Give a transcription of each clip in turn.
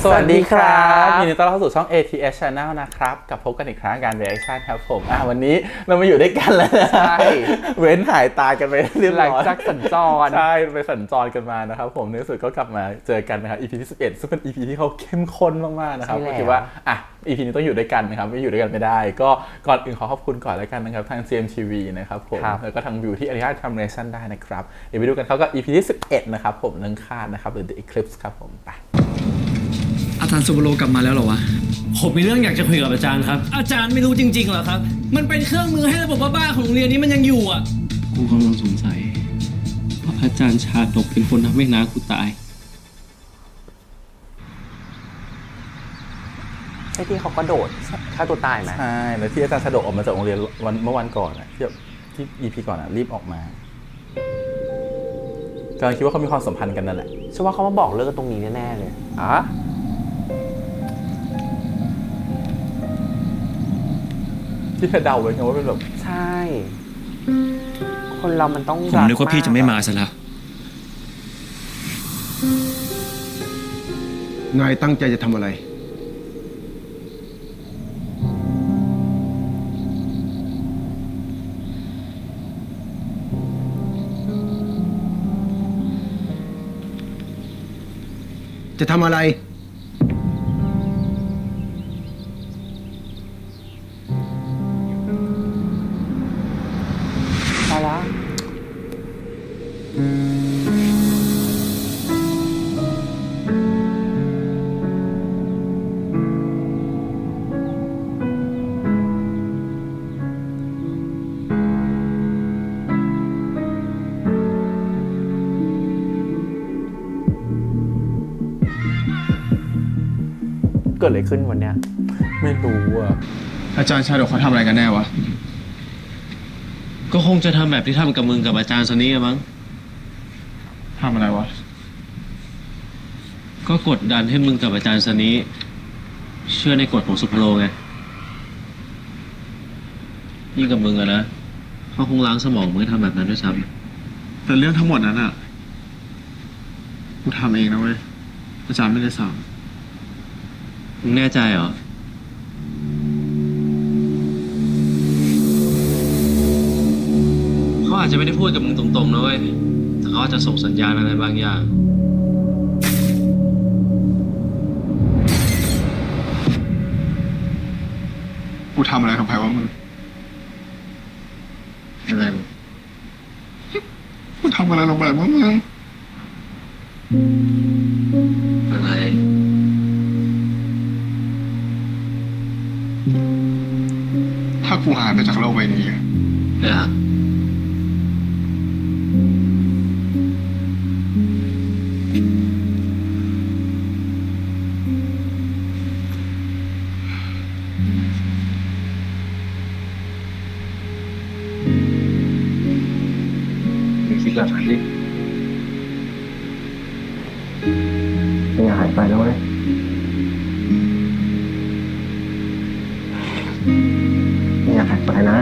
สวัสดีครับยินดีต้อนรับเข้าสู่ช่อง ATS Channel นะครับกับพบกันอีกครั้งการ reaction ครับผมวันนี้เรามาอยู่ด้วยกันแล้วนะใช่เว้นหายตากันไปเรียบร้อยหลังจากสัญจรใช่ไปสัญจรกันมานะครับผมในที่สุดก็กลับมาเจอกันนะครับ EP ที่11ซึ่งเป็น EP ที่เขาเข้มข้นมากๆนะครับก็คิดว่าEP นี้ต้องอยู่ด้วยกันนะครับไม่อยู่ด้วยกันไม่ได้ก็ก่อนอื่นขอบคุณก่อนแล้วกันนะครับทาง CMTV นะครับผมแล้วก็ทางวิวที่อนุญาตทำ reaction ได้นะครับเดี๋ยวไปดูกันเขาก็ EP ที่11นะครับผมเรื่องคาดนะครับหรือ The Eclipse ครับผมไปอาจารย์สุบโรกลับมาแล้วเหรอวะผมมีเรื่องอยากจะคุยกับอาจารย์ครับอาจารย์ไม่รู้จริงๆเหรอครับมันเป็นเครื่องมือให้ระบบบ้าๆของโรงเรียนนี้มันยังอยู่อ่ะกูกำลังสงสัยว่าอาจารย์ชาดกเป็นคนทำให้น้ากูตายไอ้ที่เขากระโดดฆ่าตัวตายไหมใช่แล้วที่อาจารย์ชาดกออกมาจากโรงเรียนเมื่อวันก่อนอ่ะที่ EP ก่อนอ่ะรีบออกมากำลังคิดว่าเขามีความสัมพันธ์กันนั่นแหละเชื่อว่าเขามาบอกเลิกกันตรงนี้แน่ๆเลยที่เธอเดาไว้ไงว่าเป็นแบบใช่คนเรามันต้องผมนึกว่าพี่จะไม่มาซะแล้วนายตั้งใจจะทำอะไรจะทำอะไรไปละเกิดอะไรขึ้นวันเนี้ยไม่รู้อ่ะอาจารย์ชาดกเขาทำอะไรกันแน่วะก็คงจะทำแบบที่ทำกับมึงกับอาจารย์ซันนี่มั้งทำอะไรวะก็กดดันให้มึงกับอาจารย์ซันนี่เชื่อในกฎของสุภโลไงยิ่งกับมึงอะนะเขาคงล้างสมองมึงให้ทำแบบนั้นด้วยซ้แต่เรื่องทั้งหมดนั้นอ่ะกูทำเองนะเว้ยอาจารย์ไม่ได้สั่งำมึงแน่ใจเหรอเขาอาจจะไม่ได้พูดกับมึงตรงๆนะเว้ยแต่เขาอาจจะส่งสัญญาณอะไรบางอย่างกูทำอะไรกับใครวะมึงอะไรกูทำอะไรลงไปวะมึงอะไรถ้ากูหายไปจากโลกใบนี้คิดแบบนั้นดิไม่หายไปแล้วเว้ยไม่อยากหายไปนะ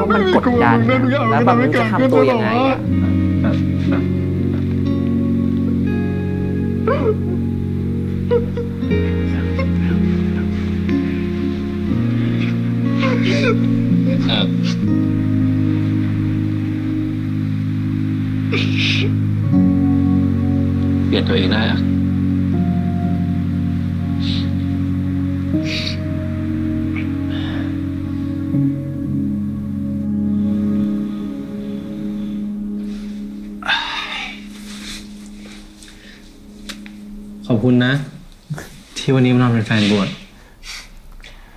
ว่ามันกดดันแล้วแบบมันจะทำตัวยังไงอ่ะเปลี่ยนตัวเองได้อะขอบคุณนะที่วันนี้มานอนเป็นแฟนบวช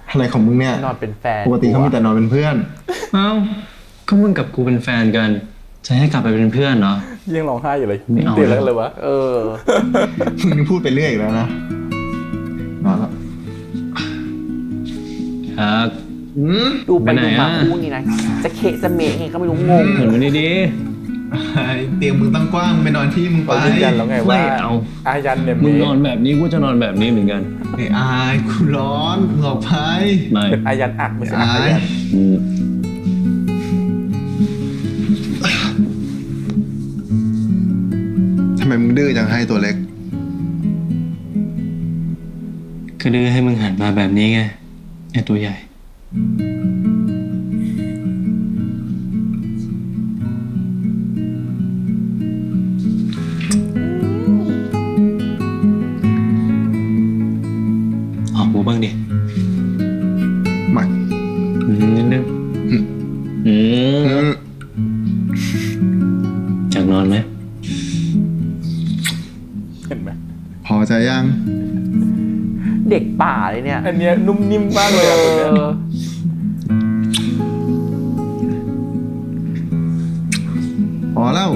อะไรของมึงเนี่ยนอนเป็นแฟนปกติเขามีแต่นอนเป็นเพื่อนเอ้าก็มึงกับกูเป็นแฟนกันจะให้กลับไปเป็นเพื่อนเนาะยังร้องไห้อยู่เลยไม่เอาเตือนแล้วเลยวะมึงนี่พูดไปเรื่อยอีกแล้วนะนอนแล้วครับดูไปดูมาคู่นี้นะจะเคะจะเมะไงก็ไม่รู้งงเหมือนวันนี้ดิ เตียงมึงตั้งกว้างไปนอนที่มึงไปยืนยันแล้วไงว่าอายันเนี่ยมึงนอนแบบนี้กูจะนอนแบบนี้เหมือนกันไอ้อายกูร้อนมึงออกไปเป็นอายันอักไม่ใช่อายัน มึงดื้อจังให้ตัวเล็ก ก็ดื้อให้มึงหันมาแบบนี้ไงไอ้ตัวใหญ่ ออกหูบ้างดิ มา นิดนึงอยากนอนไหม เห็นไหม พอใจยัง เด็กป่าเลยเนี่ย อันเนี้ยนุ่มนิ่มมากเลยอะตัวเนี้ย พอแล้ว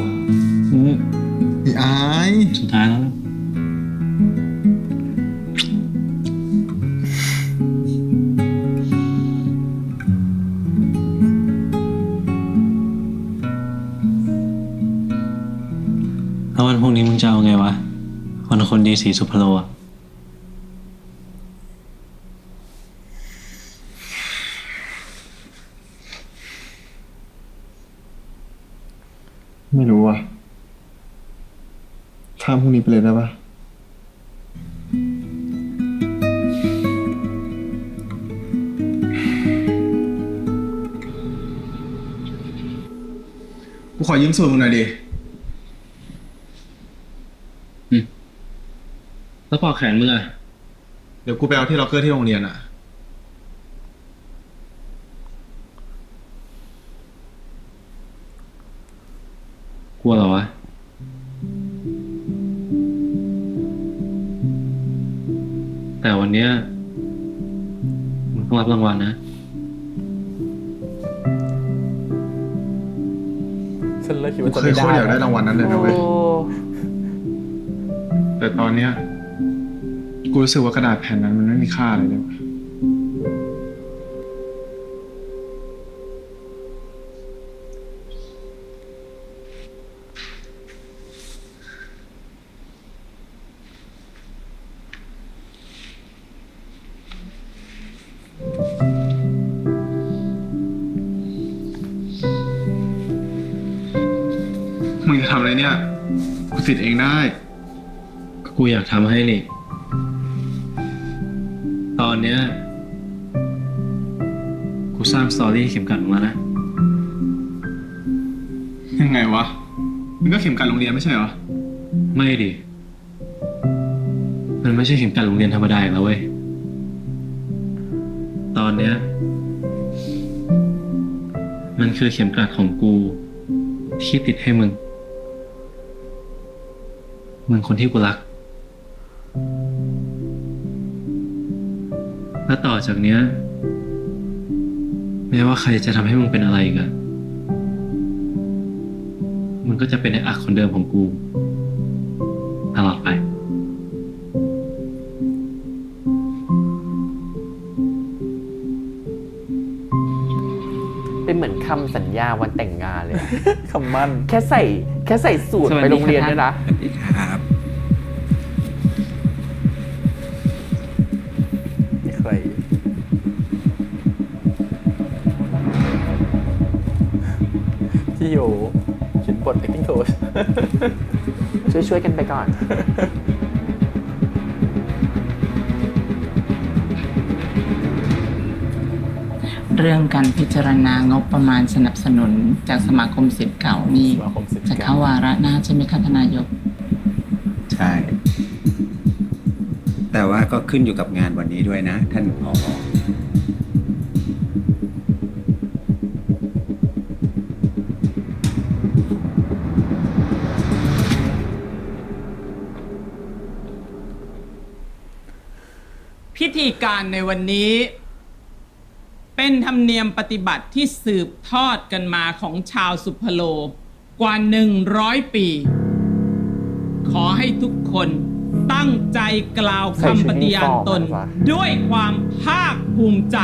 ไอ้อาย สุดท้ายแล้วนะแล้ววันพรุ่งนี้มึงจะเอาไงวะ วันคนดีสีสุพรรณอะ ไม่รู้อ่ะข้ามพรุ่งนี้ไปเลยได้ปะกูขอยืมสูตรมึงหน่อยดิ แล้วปอกแขนมึงอะ เดี๋ยวกูไปเอาที่ล็อกเกอร์ที่โรงเรียนอ่ะ กลัวเหรอวะ แต่วันเนี้ยมึงต้องรับรางวัลนะ ฉันเลยคิด กู ว่าจะ เคย ไม่ โคตรอยากได้ ได้ รางวัลนั้นเลยนะเว้ย โอ้ แต่ตอนเนี้ยกูรู้สึกว่ากระดาษแผ่นนั้นมันไม่มีค่าอะไรเลยวะมึงจะทำอะไรเนี่ย กูติดเองได้ กูอยากทำให้นี่ ตอนเนี้ยกูสร้างสตอรี่เข็มกัดมึงแล้วนะ ยังไงวะ มึงก็เข็มกัดโรงเรียนไม่ใช่เหรอ ไม่ดิ มันไม่ใช่เข็มกัดโรงเรียนธรรมดาอีกแล้วเว้ย ตอนเนี้ยมันคือเข็มกลัดของกูที่ติดให้มึง มึงคนที่กูรัก และต่อจากเนี้ยแม้ว่าใครจะทำให้มึงเป็นอะไรอีกอะมึงก็จะเป็นไอ้อักคนเดิมของกูตลอดไป เป็นเหมือนคำสัญญาวันแต่งงานเลยอะ คำมั่น แค่ใส่สูตรไปโรงเรียนเนี่ยนะ ไม่ใครพี่โยเขียนบท acting coach ช่วยกันไปก่อน เรื่องการพิจารณางบประมาณสนับสนุนจากสมาคมศิษย์เก่านี่ สมาคมศิษย์เก่า จะเข้าวาระหน้าใช่ไหมคะทานนายก ใช่ แต่ว่าก็ขึ้นอยู่กับงานวันนี้ด้วยนะ ท่านผอ. พิธีการในวันนี้ เป็นธรรมเนียมปฏิบัติที่สืบทอดกันมาของชาวสุพโลกว่า 100 ปี ขอให้ทุกคนตั้งใจกล่าวคำปฏิญาณตน ด้วยความภาคภูมิใจ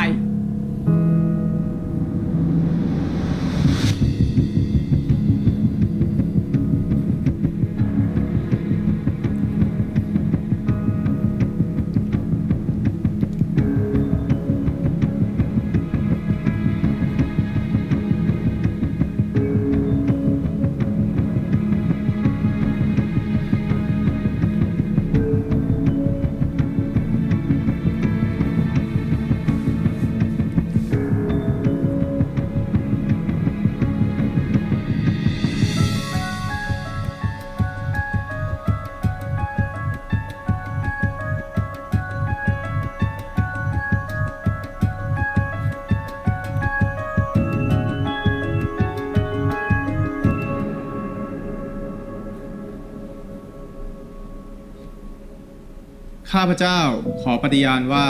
ข้าพเจ้าขอปฏิญาณว่า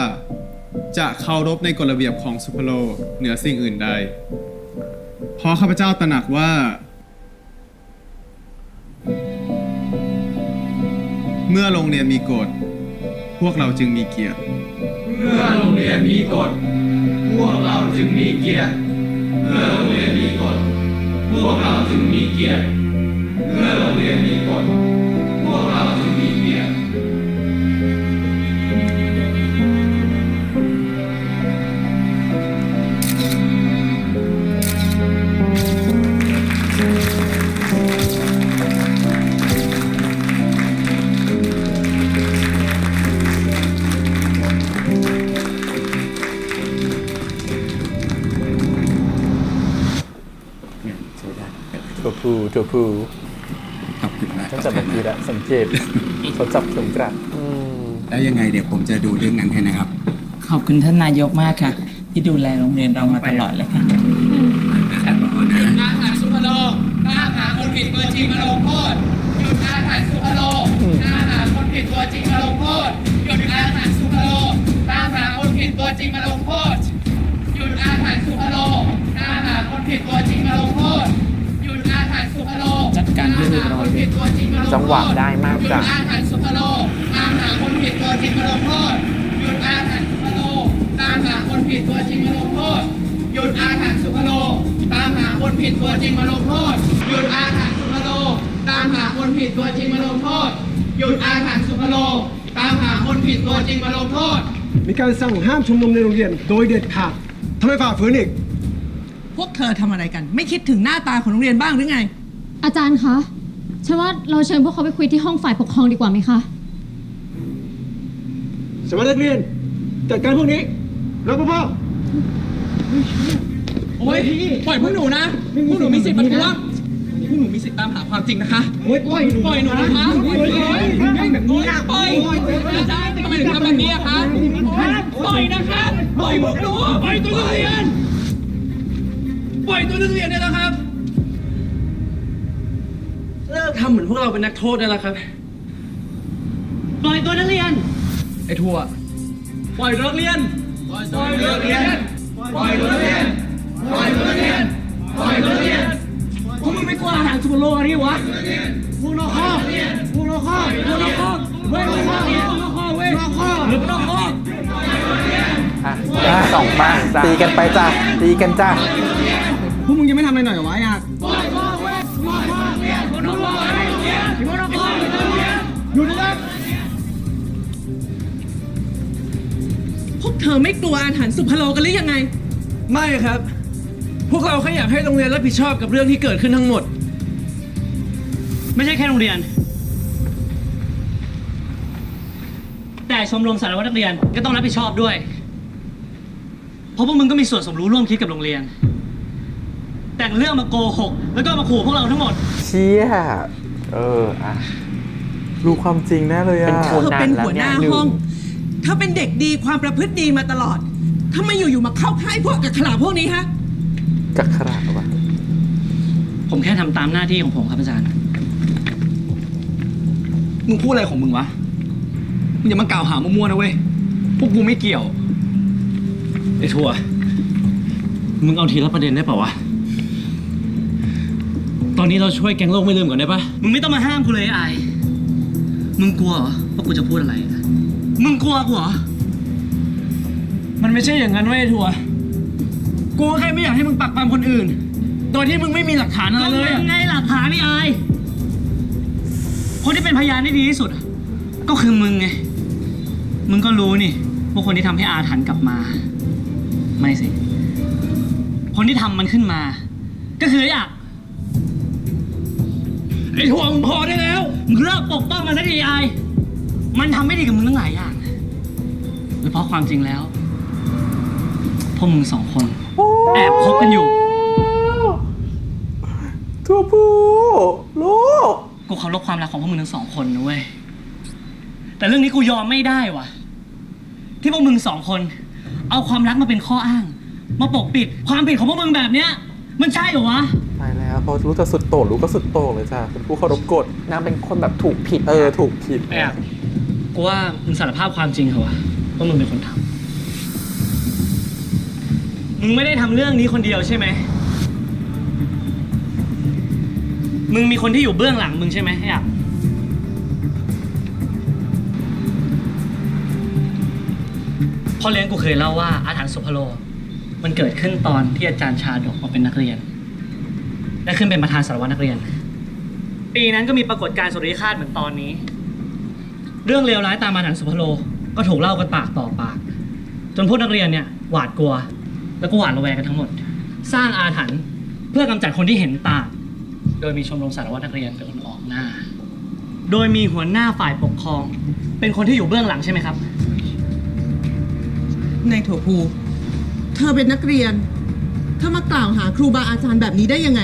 จะเคารพในกฎระเบียบของสุพโลเหนือสิ่งอื่นใด เพราะข้าพเจ้าตระหนักว่า เมื่อโรงเรียนมีกฎ พวกเราจึงมีเกียรติ เมื่อโรงเรียนมีกฎ พวกเราจึงมีเกียรติ เมื่อโรงเรียนมีกฎ พวกเราจึงมีเกียรติ เมื่อโรงเรียนมีกฎ พวกเราจึงมีเกียรติ ใช้ได้ ถั่วพู ขอบคุณมาก ตั้งแต่เมื่อกี้แล้วสังเกตเขาจับเข็มกลัด แล้วยังไงเดี๋ยวผมจะดูเรื่องนั้นให้นะครับ ขอบคุณท่านนายกมากค่ะ ที่ดูแลโรงเรียนเรามาตลอดเลยค่ะ นะครับขอบคุณนะ อาถรรพ์สุพโลตามหาคนผิดตัวจริงมาลงโทษหยุดอาถรรพ์สุพโลตามหาคนผิดตัวจริงมาลงโทษหยุดอาถรรพ์สุพโลตามหาคนผิดตัวจริงมาลงโทษหยุดอาถรรพ์สุพโลตามหาคนผิดตัวจริงมาลงโทษหยุดอาถรรพ์สุพโลจัดการให้เรียบร้อย จังหวะได้มากจ้ะ หยุดอาถรรพ์สุพโลตามหาคนผิดตัวจริงมาลงโทษหยุดอาถรรพ์สุพโลตามหาคนผิดตัวจริงมาลงโทษหยุดอาถรรพ์สุพโลตามหาคนผิดตัวจริงมาลงโทษหยุดอาถรรพ์สุพโลตามหาคนผิดตัวจริงมาลงโทษหยุดอาถรรพ์สุพโลตามหาคนผิดตัวจริงมาลงโทษ มีการสั่งห้ามชุมนุมในโรงเรียนโดยเด็ดขาดทำไมฝ่าฝืนอีก พวกเธอทำอะไรกัน ไม่คิดถึงหน้าตาของโรงเรียนบ้างหรือไง อาจารย์คะฉันว่าเราเชิญพวกเขาไปคุยที่ห้องฝ่ายปกครองดีกว่าไหมคะ สมัครนักเรียน จัดการพวกนี้รปภ โอ้ยปล่อยพวกหนูนะพวกหนูมีสิทธิ์ประท้วงพวกหนูมีสิทธิ์ตามหาความจริงนะคะ โอ้ยปล่อยหนู ปล่อยหนูนะคะปล่อยแบบนี้ปล่อยอาจารย์ทำไมถึงทำแบบนี้อะคะปล่อยนะคะปล่อยพวกหนูปล่อยตัวนักเรียนปล่อยตัวนักเรียนเนี่ยนะครับเลิกทำเหมือนพวกเราเป็นนักโทษได้แล้วครับปล่อยตัวนักเรียนไอ้ทั่วปล่อยตัวนักเรียนปล่อยตัวนักเรียนปล่อยตัวนักเรียนปล่อยตัวนักเรียนปล่อยตัวนักเรียนพวกมึงไม่กลัวอาหารสุพรรณโลกนี่วะพวกนอกข้อพวกนอกข้อพวกนอกข้อเว้ยพวกนอกข้อเว้ยนอกข้อหรือนอกข้อ อ่ะสองมาตีกันไปจ้ะตีกันจ้ะ พวกมึงยังไม่ทำอะไรหน่อยเหรอวะไอ้อาร์ตหยุดนะ พวกเธอไม่กลัวอาถรรพ์สุพรรณโลกกันหรือยังไง ไม่ครับ พวกเราแค่อยากให้โรงเรียนรับผิดชอบกับเรื่องที่เกิดขึ้นทั้งหมด ไม่ใช่แค่โรงเรียน แต่ชมรมสารวัตรนักเรียนก็ต้องรับผิดชอบด้วย เพราะพวกมึงก็มีส่วนสมรู้ร่วมคิดกับโรงเรียน แต่งเรื่องมาโกหกแล้วก็มาขู่พวกเราทั้งหมด เชี่ยอ่ะ รู้ความจริงแน่เลยอะ เป็นคน เธอเป็นหัวหน้าห้อง ห เธอเป็นเด็กดีความประพฤติดีมาตลอดทำไมอยู่ๆมาเข้าค่ายพวกกับขลาพวกนี้ฮะ กักขระวะ ผมแค่ทำตามหน้าที่ของผมครับอาจารย์ มึงพูดอะไรของมึงวะ มึงอย่ามากล่าวหามั่วๆนะเว้ย พวกกูไม่เกี่ยว ไอ้ทั่ว มึงเอาทีละประเด็นได้เปล่าวะ ตอนนี้เราช่วยแก๊งโลกไม่ลืมก่อนได้ปะมึงไม่ต้องมาห้ามกูเลยไอ้มึงกลัวเหรอว่ากูจะพูดอะไรอะมึงกลัวกูเหรอ มันไม่ใช่อย่างนั้นเว้ยทัวร์กูแค่ไม่อยากให้มึงปักปามคนอื่น โดยที่มึงไม่มีหลักฐานอะไร ก็ เลย เป็นไงหลักฐานนี่ไอ้คนที่เป็นพยานที่ดีที่สุดอะก็คือมึงไง มึงก็รู้นี่ว่าคนที่ทำให้อาถรรพ์กลับมา ไม่สิ คนที่ทำมันขึ้นมา ก็คือไอ้อะ ไอ้ทัวร์มึงพอได้แล้ว มึงเลิกปกป้องมันสักทีไอ้มันทำไม่ดีกับมึงตั้งหลายอย่างและเพราะความจริงแล้วพวกมึงสองคนแอบคบกันอยู่ ทั่วผู้ลูก กูเคารพความรักของพวกมึงทั้งสองคนนะเว้ย แต่เรื่องนี้กูยอมไม่ได้ว่ะ ที่พวกมึงสองคน เอาความรักมาเป็นข้ออ้าง มาปกปิดความผิดของพวกมึงแบบเนี้ย มันใช่เหรอวะ ตายแล้วพอรู้จะสุดโต่งรู้ก็สุดโต่งเลยจ้ะเป็นผู้เคารพกฎ นางเป็นคนแบบถูกผิด ถูกผิด แอบกู กูว่ามึงสารภาพความจริงเหรอวะว่ามึงเป็นคนทำมึงไม่ได้ทำเรื่องนี้คนเดียวใช่ไหมมึงมีคนที่อยู่เบื้องหลังมึงใช่ไหมไอ้อับพ่อเลี้ยงกูเคยเล่าว่าอาถรรพ์สุพโลมันเกิดขึ้นตอนที่อาจารย์ชาดกมาเป็นนักเรียนและขึ้นเป็นประธานสารวัตรนักเรียนปีนั้นก็มีปรากฏการณ์สุริยคราสเหมือนตอนนี้เรื่องเลวร้ายตามอาถรรพ์สุพโลก็ถูกเล่ากันปากต่อปากจนพวกนักเรียนเนี่ยหวาดกลัวแล้วก็หวาดระแวงกันทั้งหมดสร้างอาถรรพ์เพื่อกำจัดคนที่เห็นต่างโดยมีชมรมสารวัตรนักเรียนเป็นคนออกหน้าโดยมีหัวหน้าฝ่ายปกครองเป็นคนที่อยู่เบื้องหลังใช่ไหมครับ นายถั่วพูเธอเป็นนักเรียนเธอมากล่าวหาครูบาอาจารย์แบบนี้ได้ยังไง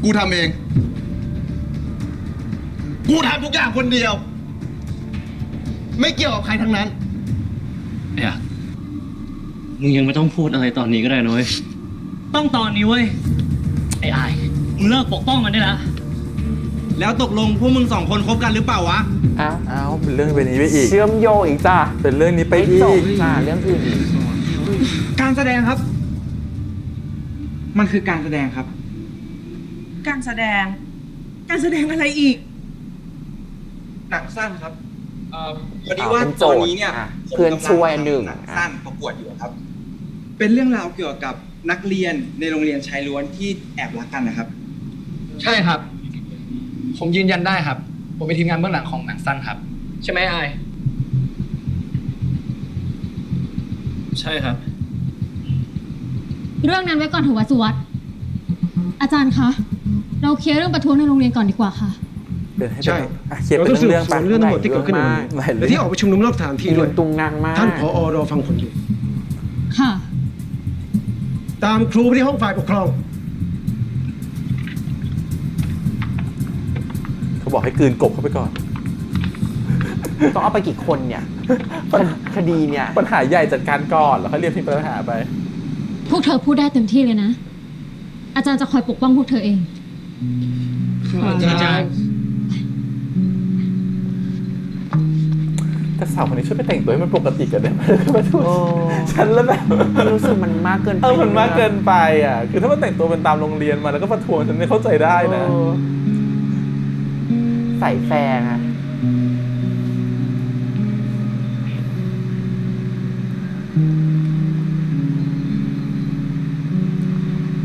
กูทำเอง กูทำทุกอย่างคนเดียว ไม่เกี่ยวกับใครทั้งนั้น เนี่ยมึงยังไม่ต้องพูดอะไรตอนนี้ก็ได้นะเว้ย ต้องตอนนี้เว้ยไอ้อายมึงเลิกปกป้องมันได้แล้ว แล้วตกลงพวกมึง2 คนคบกันหรือเปล่าวะ อ้าวเป็นเรื่องไปนี้ไปอีก เชื่อมโยงอีกจ้า เป็นเรื่องนี้ไป ไม่ อี จบ ก จ้าเรื่องอื่นอีก การแสดงครับ มันคือการแสดงครับ การแสดง การแสดงอะไรอีก หนังสั้นครับพอดีว่า เป็น ต โจ อน ทย์ นี้เนี่ย อ่ะ ผม เพื่อน กำลัง ช่วยอันหนึ่ง ทำหนังสั้นประกวดอยู่ครับ เป็นเรื่องราวเกี่ยวกับนักเรียนในโรงเรียนชายล้วนที่แอบรักกันนะครับ ใช่ครับ ผมยืนยันได้ครับ ผมเป็นทีมงานเบื้องหลังของหนังสั้นครับ ใช่ไหมไอาย ใช่ครับ เรื่องนั้นไว้ก่อนเถอะวะสุวัสด์อาจารย์คะ เราเคลียร์เรื่องประท้วงในโรงเรียนก่อนดีกว่าค่ะ เดี๋ยวให้ ใช่ เขียน เรา เป็น ต้องสืบ เรื่อง ส ไป วนเรื่องทั้งหมดที่เกิดขึ้นในโรงเรียน หลายเรื่อง และที่ออกไปชุมนุมนอกสถานที่ อี ด้ ลุ วย นตุงนางมาก ท่านผอรอฟังผลอยู่ ค่ะ ตามครูไปที่ห้องฝ่ายปกครอง เขาบอกให้กลืนกบเข้าไปก่อน ต้องเอาไปกี่คนเนี่ย คดีเนี่ย ปัญหาใหญ่จัดการก่อนแล้วค่อยเรียกทีมปัญหาไป พวกเธอพูดได้เต็มที่เลยนะ อาจารย์จะคอยปกป้องพวกเธอเอง อาจารย์ แต่สาวคนนี้ช่วยไปแต่งตัวให้มันปกติกันได้ไหมมาดู โอ้ ฉันแล้วแบบ รู้สึกมันมากเกินไป มันมากเกินไปอ่ะ คือถ้ามันแต่งตัวเป็นตามโรงเรียนมาแล้วก็ประท้วงฉันไม่เข้าใจได้นะ เออใส่แฟร์นะ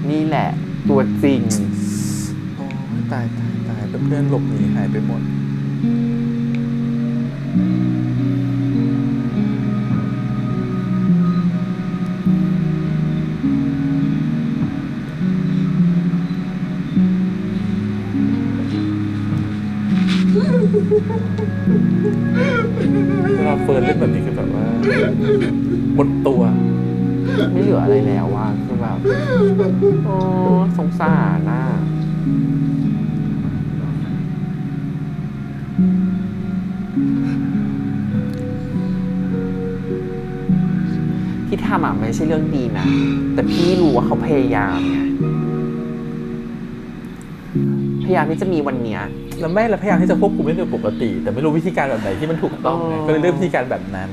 นี่แหละ ตัวจริง โอ้ยตายเพื่อนๆหลบหนีหายไปหมด เวลาเฟิร์นเล่นแบบนี้คือแบบว่าหมดตัว ไม่เหลืออะไรแล้วว่าคือแบบโอ้สงสารน่ะที่ทำอ่ะไม่ใช่เรื่องดีนะ แต่พี่รู้ว่าเขาพยายามไงพยายามที่จะมีวันเนี้ย แล้วแม่เราพยายามที่จะควบคุมให้เป็นปกติ แต่ไม่รู้วิธีการแบบไหนที่มันถูกต้องไงก็เลยเลือกวิธีการแบบนั้น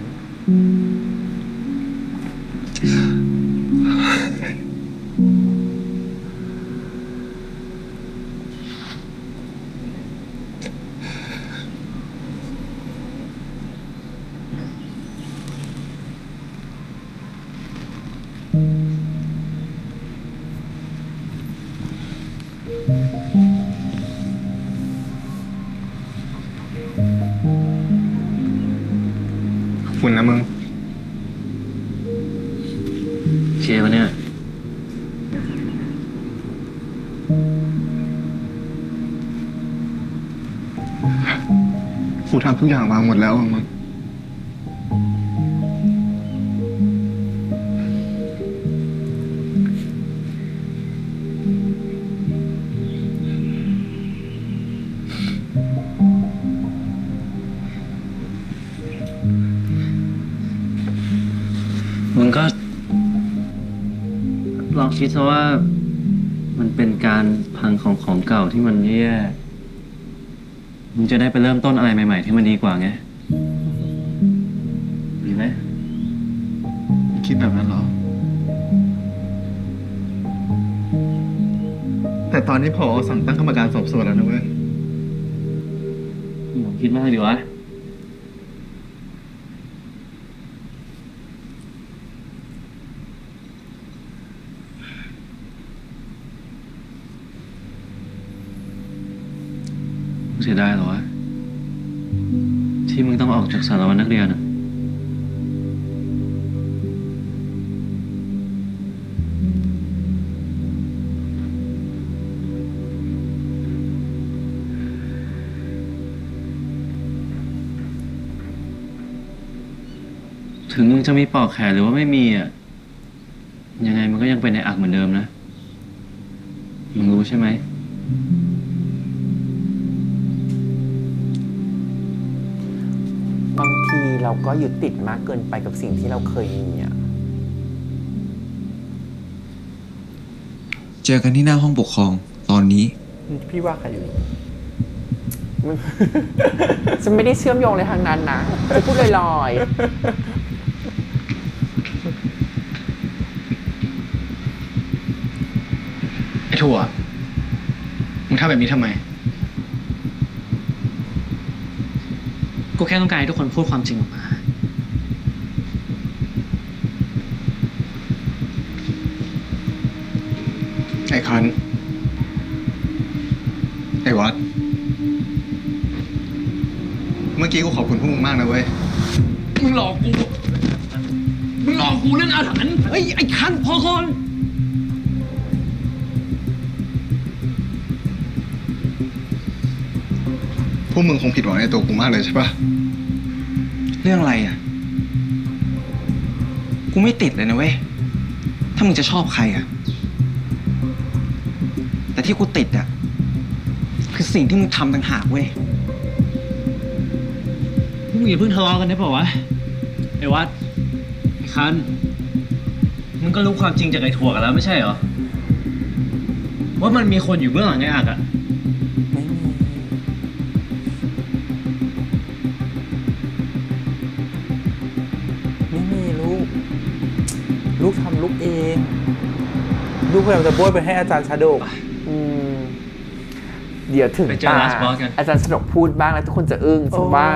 ฝุ่นนะมึง เชียร์ปะเนี่ย กูทำทุกอย่างวางหมดแล้วมึง มึงก็ ลองคิดซะว่า มันเป็นการพังของเก่าที่มันแย่ มึงจะได้ไปเริ่มต้นอะไรใหม่ๆที่มันดีกว่าไงดีไหมคิดแบบนั้นเหรอ แต่ตอนนี้ผอสั่งตั้งกรรมการสอบสวนแล้วนะเว้ย มึงคิดมากดีวะเสียดายเหรอวะที่มึงต้องออกจากสารวัตรนักเรียนอะถึงมึงจะมีปอกแขนหรือว่าไม่มีอ่ะยังไงมันก็ยังเป็นในอักเหมือนเดิมนะมึงรู้ใช่ไหมบางทีเราก็ยึดติดมากเกินไปกับสิ่งที่เราเคยมีอ่ะ เจอกันที่หน้าห้องปกครองตอนนี้ พี่ว่าใครอยู่ ฉันไม่ได้เชื่อมโยงเลยทางนั้นนะจะพูดลอยๆ ไอ้ถั่ว มึงทำแบบนี้ทำไม กูแค่ต้องการให้ทุกคนพูดความจริงออกมา ไอ้คัน ไอ้วัด เมื่อกี้กูขอบคุณพวกมึงมากนะเว้ย มึงหลอกกู มึงหลอกกูเรื่องอาถรรพ์เฮ้ย ไอ้คันพอก่อน พวกมึงคงผิดหวังในตัวกูมากเลยใช่ปะ เรื่องอะไรอ่ะ กูไม่ติดเลยนะเว้ย ถ้ามึงจะชอบใครอ่ะ แต่ที่กูติดอ่ะ คือสิ่งที่มึงทำต่างหากเว้ย พวกมึงอย่าเพิ่งทะเลาะกันได้ป่าววะ ไอ้วัด ไอ้คัน มึงก็รู้ความจริงจากไอ้ถั่วกันแล้วไม่ใช่เหรอ ว่ามันมีคนอยู่เบื้องหลังไอ้อักอะ ไม่มีลูกทำลูกเองลูกพยายามจะบ้วยไปให้อาจารย์ชาโดก เดี๋ยวถึง ไปเจอ ตา last boss กัน อาจารย์สนกพูดบ้างแล้วทุกคนจะอึ้งฉันว่า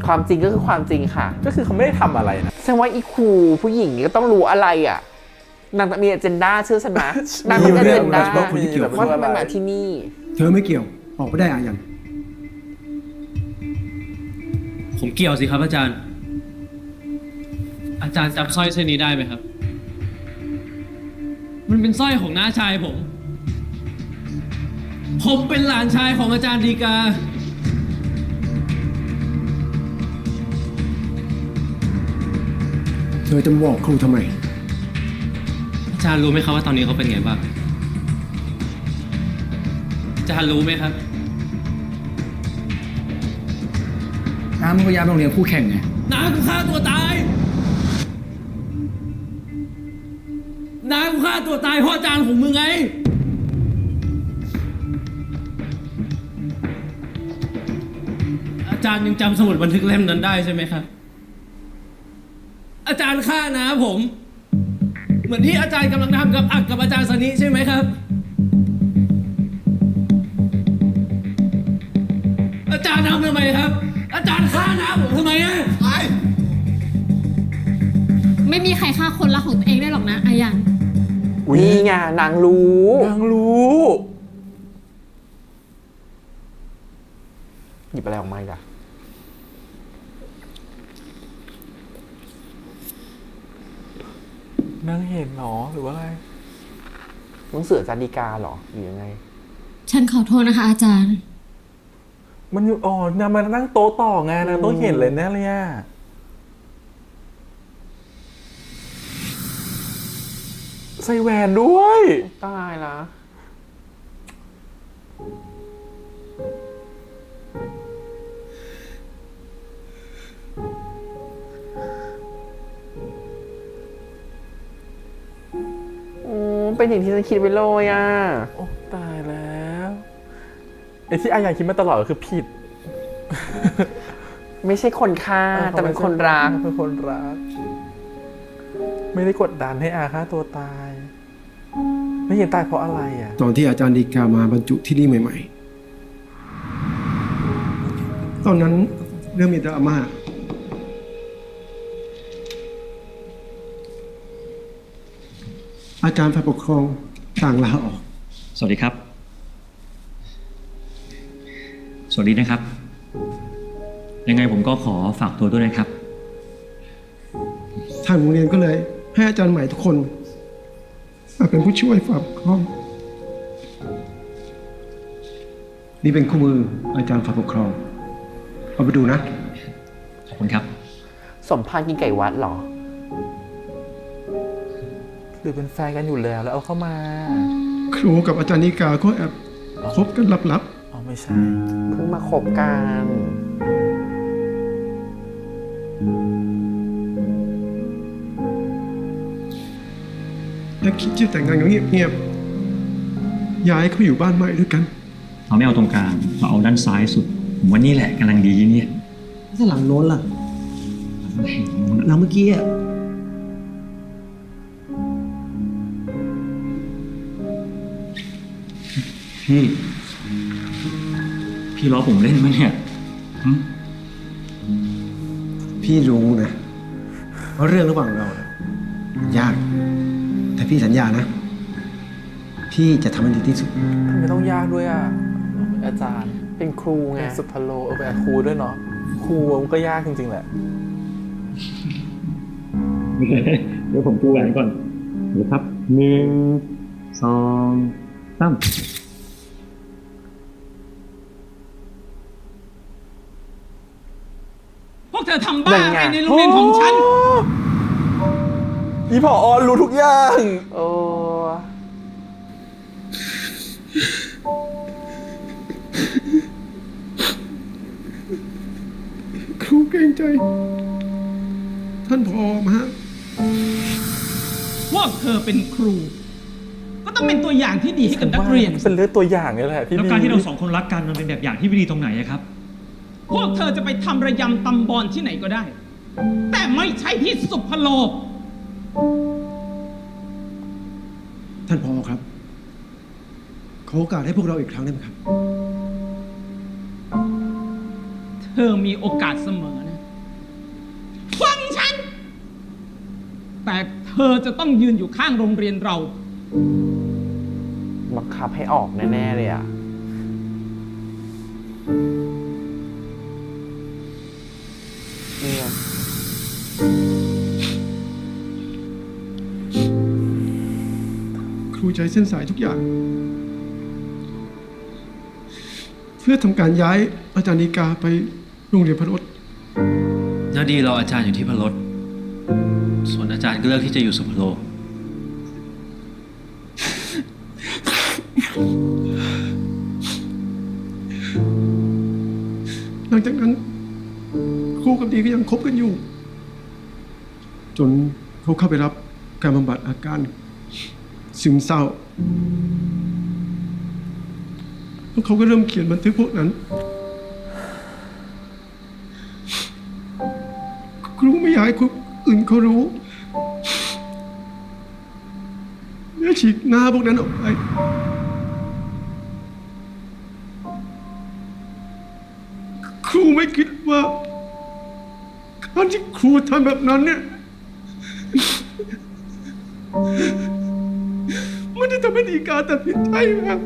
ความจริงก็คือความจริงค่ะ ก็คือเขาไม่ได้ทำอะไรนะ ฉันว่าอีครูผู้หญิงก็ต้องรู้อะไรอ่ะนางมีอเจนดาเชื่อฉันนะนางมีอเจนดาว่าทำไมมาที่นี่ เธอไม่เกี่ยว ออกไปได้อายัน ผมเกี่ยวสิครับอาจารย์ อาจารย์จำสร้อยเส้นนี้ได้ไหมครับ มันเป็นสร้อยของน้าชายผม ผมเป็นหลานชายของอาจารย์ดีกา เธอจะมาบอกครูทำไม อาจารย์รู้ไหมครับว่าตอนนี้เขาเป็นไงบ้าง อาจารย์รู้ไหมครับ น้ำมึงก็ย้ายไปโรงเรียนคู่แข่งไง น้ากูฆ่าตัวตาย น้ากูฆ่าตัวตายเพราะอาจารย์ของมึงไง อาจารย์ยังจำสมุดบันทึกเล่มนั้นได้ใช่ไหมครับ อาจารย์ฆ่าน้าผม เหมือนที่อาจารย์กำลังทำกับอักกับอาจารย์สนิใช่ไหมครับ อาจารย์ทำทำไมครับ อาจารย์ฆ่าน้าผมทำไมอะ ไม่มีใครฆ่าคนรักของตัวเองได้หรอกนะอายัน นี่ไงนางรู้ หยิบอะไรออกมาอีกอะ นางเห็นหรอหรือว่าอะไร หนังสืออาจารย์ฎีกาเหรอหรือยังไง ฉันขอโทษนะคะอาจารย์ มันอยู่นางมานั่งโต๊ะต่อไงนางต้องเห็นเลยแน่เลยอ่ะใส่แหวนด้วย ตายละเป็นอย่างที่ฉันคิดไว้เลยอ่ะ โอ้ตายแล้ว ไอ้ที่อาญาคิดมาตลอดก็คือผิด ไม่ใช่คนฆ่าแต่เป็นคนรัก เป็นคนรัก ไม่ได้กดดันให้อาฆ่าตัวตาย ไม่เห็นตายเพราะอะไรอ่ะ ตอนที่อาจารย์ดีกามาบรรจุที่นี่ใหม่ๆ ตอนนั้นเรื่องมีดราม่าอาจารย์ฝ่ายปกครองต่างลาออก สวัสดีครับ สวัสดีนะครับ ยังไงผมก็ขอฝากตัวด้วยนะครับ ทางโรงเรียนก็เลยให้อาจารย์ใหม่ทุกคนมาเป็นผู้ช่วยฝ่ายปกครอง นี่เป็นคู่มืออาจารย์ฝ่ายปกครอง เอาไปดูนะ ขอบคุณครับ สมพานกินไก่วัดเหรอ หรือเป็นแฟนกันอยู่แล้วเอาเข้ามา ครูกับอาจารย์นิกาก็แอบคบกันลับ อ๋อไม่ใช่ เพิ่งมาคบกัน ๆและคิดจะแต่งงานกันเงียบๆย้ายเขาอยู่บ้านใหม่ด้วยกัน เราไม่เอาตรงกลางเราเอาด้านซ้ายสุด ผมว่านี่แหละกำลังดีเนี่ย ถ้าหลังโน้นล่ะหลังเมื่อกี้อ่ะ พี่ล้อผมเล่นมั้ยเนี่ย พี่รู้นะว่าเรื่องระหว่างเราเนี่ยยาก แต่พี่สัญญานะ พี่จะทำให้ดีที่สุด ทำไมต้องยากด้วยอ่ะ อาจารย์ เป็นครูไง สุพรรณโลเป็นครูด้วยเนาะ ครูมันก็ยากจริงๆแหละ เดี๋ยวผมดูแหวนก่อนเดี๋ยวครับ 1 2 3 พวกเธอทำบ้าอะไรในโรงเรียนของฉัน อีผอรู้ทุกอย่าง โอ้ ครูเกรงใจ ท่านผอมา พวกเธอเป็นครู ก็ต้องเป็นตัวอย่างที่ดีให้กับนักเรียน เป็นเลือดตัวอย่างนี่แหละที่ แล้ว ดี การที่เราสองคนรักกันมันเป็นแบบอย่างที่ไม่ดีตรงไหนอะครับ พวกเธอจะไปทำระยำตำบอลที่ไหนก็ได้ แต่ไม่ใช่ที่สุพรรณโลก ท่านผอครับ ขอโอกาสให้พวกเราอีกครั้งได้ไหมครับ เธอมีโอกาสเสมอนะฟังฉัน แต่เธอจะต้องยืนอยู่ข้างโรงเรียนเรา บังคับให้ออกแน่ๆเลยอ่ะ เนี่ย ครูใจเส้นสายทุกอย่าง เพื่อทำการย้ายอาจารย์นิกาไปโรงเรียนพระรถ แล้วดีเราอาจารย์อยู่ที่พลดส่วนอาจารย์ก็เลือกที่จะอยู่สุพรรณโลก หลังจากนั้น ครูกับดีก็ยังคบกันอยู่ จนเขาเข้าไปรับการบำบัดอาการซึมเศร้าแล้วเขาก็เริ่มเขียนบันทึกพวกนั้น ครูไม่อยากให้คนอื่นเขารู้แม่ฉีกหน้าพวกนั้นออกไป ครูไม่คิดว่าการที่ครูทำแบบนั้นเนี่ย มันจะทำให้ดีการตัดสินใจแบบ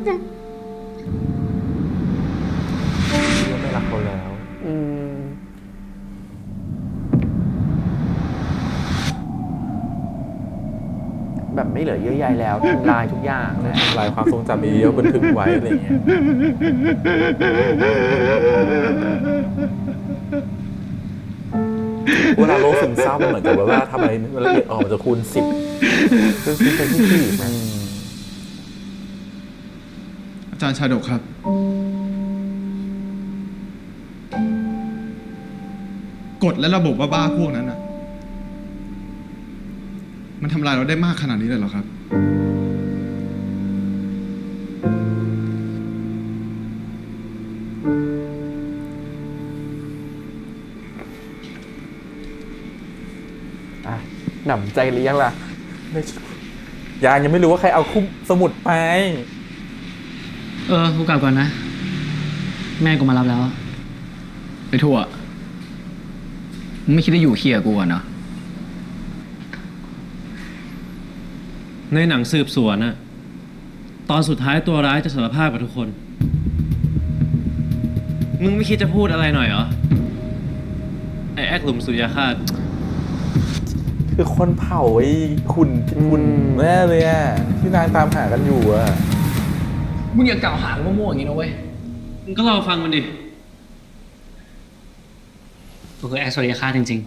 ไม่รักเขาแล้ว แบบไม่เหลือเยื่อใยแล้วทำลายทุกอย่างแหละ ทำลายความทรงจำดีๆบันทึกไว้อะไรอย่างเงี้ย เวลาโรคซึมเศร้ามันเหมือนกับว่าทำอะไรละเอียดออกมันจะคูณ 10ซึ่งเป็นที่ผิด อาจารย์ชาดกครับ กฎและระบบบ้าๆพวกนั้นน่ะ มันทำลายเราได้มากขนาดนี้เลยเหรอครับ ผ หนำใจหรือยังล่ะ ยังไม่รู้ว่าใครเอาคู่สมุดไป กูกลับก่อนนะ แม่กูมารับแล้ว ไปทั่วมึงไม่คิดจะอยู่เคลียร์กูอ่ะเนาะ ในหนังสืบสวนอะตอนสุดท้ายตัวร้ายจะสารภาพกับทุกคน มึงไม่คิดจะพูดอะไรหน่อยเหรอ ไอ้แอคหลุมสุริยคาต คือคนเผาไอ้คุณแน่เลยอะที่นางตามหากันอยู่อะ มึงอย่ากล่าวหากูมั่วๆอย่างนี้นะเว้ย มึงก็รอฟังมันดิ กูคือแอคโซเรียค่าจริง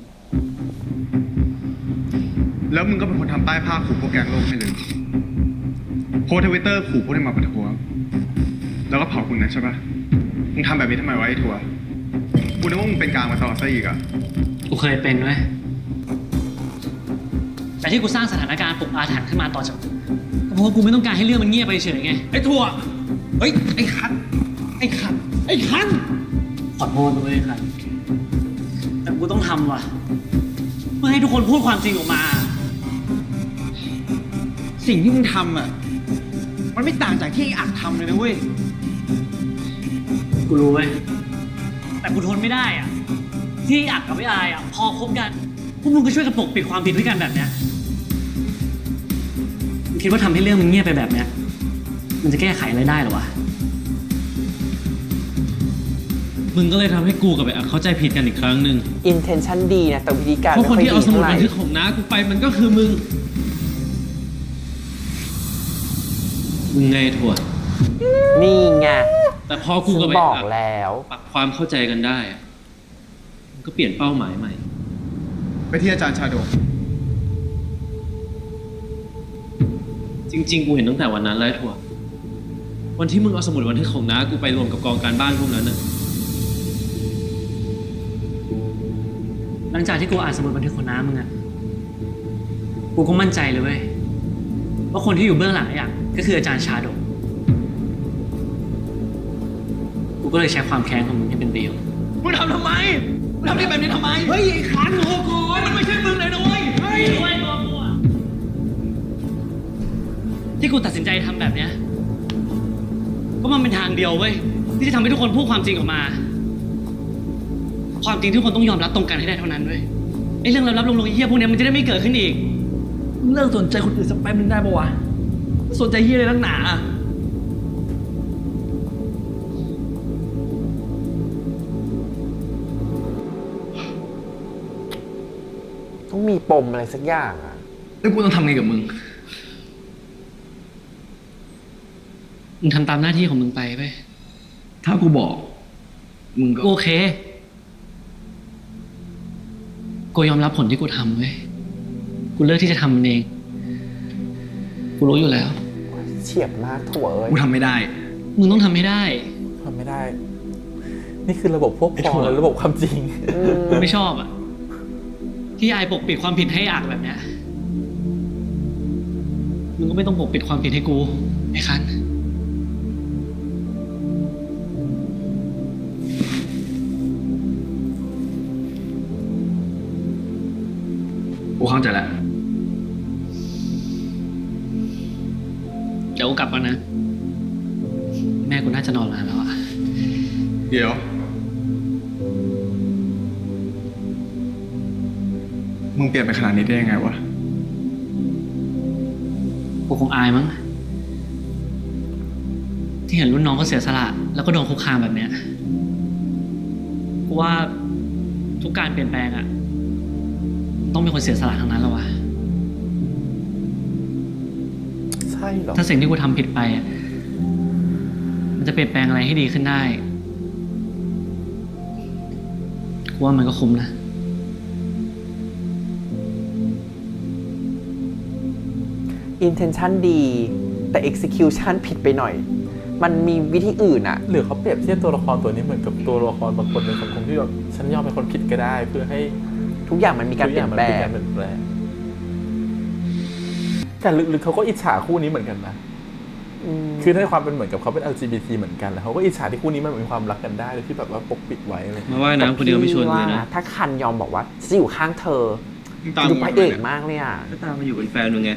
แล้วมึงก็เป็นคนทำป้ายภาพขู่พวกแกงโลกให้เลยโพสทวิตเตอร์ขู่พวกที่มาประท้วงแล้วก็เผาคุณนะใช่ปะมึงทำแบบนี้ทำไมวะไอ้ทัวร์กูนึกว่ามึงเป็นกลางมาตลอดซะอีกอะ ๆ กูเคยเป็นเว้ย แต่ที่กูสร้างสถานการณ์ปลุกอาถรรพ์ขึ้นมาต่อจากก็เพราะว่ากูไม่ต้องการให้เรื่องมันเงียบไปเฉยไง ไอ้ทั่วเฮ้ย ไอ้คัน ขอโทษด้วยครับแต่กูต้องทำว่ะ เพื่อให้ทุกคนพูดความจริงออกมา สิ่งที่มึงทำอ่ะ มันไม่ต่างจากที่ไอ้อักทำเลยนะเว้ย กูรู้เว้ย แต่กูทนไม่ได้อ่ะ ที่อักกับไอ้อายอ่ะพอคบกัน พวกมึงก็ช่วยกันปกปิดความผิดด้วยกันแบบเนี้ยมึงคิดว่าทำให้เรื่องมันเงียบไปแบบเนี้ย มันจะแก้ไขอะไรได้หรอวะ มึงก็เลยทำให้กูกับไอ้อักเข้าใจผิดกันอีกครั้งหนึ่ง intention ดีนะแต่วิธีการ เพราะคนที่เอาสมุด ไม่ บัน ค่อย ทึกของน้ากูไปมันก็คือมึง มึงไงถั่ว นี่ไง แต่พอกูกับไอ้ บอก อัก แล้ว ปรับความเข้าใจกันได้อะมันก็เปลี่ยนเป้าหมายใหม่ ไปที่อาจารย์ชาดก จริงๆ กูเห็นตั้งแต่วันนั้นแล้วไอ้ถั่ว วันที่มึงเอาสมุดบันทึกของน้ากูไปรวมกับกองการบ้านพวกนั้นน่ะ หลังจากที่กูอ่านสมุดบันทึกของน้ามึงอะกูก็มั่นใจเลยเว้ยว่าคนที่อยู่เบื้องหลังอ่ะก็คืออาจารย์ชาดก กูก็เลยใช้ความแค้นของมึงให้เป็นประโยชน์ มึงทำทำไม มึงทำได้แบบนี้ทำไม เฮ้ย ไอ้คันโอ้โหมันไม่ใช่มึงเลยนะเว้ย เฮ้ย ที่กูตัดสินใจทำแบบเนี้ยก็มันเป็นทางเดียวเว้ยที่จะทำให้ทุกคนพูดความจริงออกมา ความจริงที่ทุกคนต้องยอมรับตรงกันให้ได้เท่านั้นเว้ยไอ้เรื่องลับๆลงๆเฮี้ยพวกเนี้ยมันจะได้ไม่เกิดขึ้นอีก มึงเลิกสนใจคนอื่นสักแป๊บนึงได้ปะวะ สนใจเฮียอะไรนักหนาอะ ต้องมีปมอะไรสักอย่างอ่ะ แล้วกูต้องทำไงกับมึง มึงทำตามหน้าที่ของมึงไปเว้ย ถ้ากูบอก มึงก็ โอเค กูยอมรับผลที่กูทำเว้ย กูเลือกที่จะทำมันเอง กูรู้อยู่แล้ว เฉียบมากถั่วเอ้ย กูทำไม่ได้ มึงต้องทำให้ได้ ทำไม่ได้ นี่คือระบบพวกพ้องและระบบความจริง กูไม่ชอบอ่ะ ที่อายปกปิดความผิดให้อักแบบเนี้ย มึงก็ไม่ต้องปกปิดความผิดให้กูไอ้คัน กูเข้าใจแล้ว เดี๋ยวกูกลับก่อนนะ แม่กูน่าจะนอนนานแล้วอ่ะ เดี๋ยว มึงเปลี่ยนไปขนาดนี้ได้ยังไงวะ กูคงอายมั้ง ที่เห็นรุ่นน้องก็เสียสละ แล้วก็โดนคุกคามแบบเนี้ยกูว่าทุกการเปลี่ยนแปลงอ่ะ ต้องมีคนเสียสละทั้งนั้นแล้ววะ ใช่เหรอ ถ้าสิ่งที่กูทำผิดไปอ่ะ มันจะเปลี่ยนแปลงอะไรให้ดีขึ้นได้กูว่ามันก็คุ้มนะ intention ดี แต่ execution ผิดไปหน่อย มันมีวิธีอื่นอะ หรือเขาเปรียบเทียบตัวละครตัวนี้เหมือนกับตัวละครบางคนในสังคมที่แบบฉันยอมเป็นคนผิดก็ได้ เพื่อให้ ทุกอย่างมันมีการเปลี่ยนแปลง แต่ลึกๆเขาก็อิจฉาคู่นี้เหมือนกันนะ คือในความเป็นเหมือนกับเขาเป็น LGBT เหมือนกันแล้วเขาก็อิจฉาที่คู่นี้มันมีความรักกันได้โดยที่แบบว่าปกปิดไว้เลย มาว่ายน้ำคนเดียวไม่ชวนเลยนะ ถ้าคันยอมบอกว่าจะอยู่ข้างเธอ ตาม ดู กู พ มา ระ ทำ เอ ไม ก เนี่ย มากเลยอ่ะ ก็ตามมาอยู่เป็นแฟนมึงไง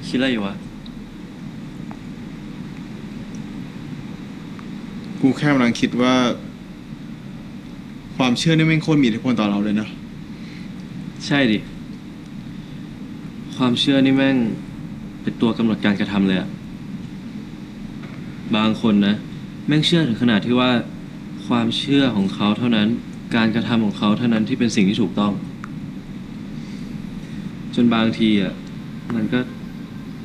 คิดอะไรอยู่วะ กูแค่กำลังคิดว่า ความเชื่อนี่แม่งโคตรมีอิทธิพลต่อเราเลยเนาะ ใช่ดิ ความเชื่อนี่แม่งเป็นตัวกำหนดการกระทำเลยอะบางคนนะ แม่งเชื่อถึงขนาดที่ว่า ความเชื่อของเขาเท่านั้น การกระทำของเขาเท่านั้นที่เป็นสิ่งที่ถูกต้อง จนบางทีอ่ะมันก็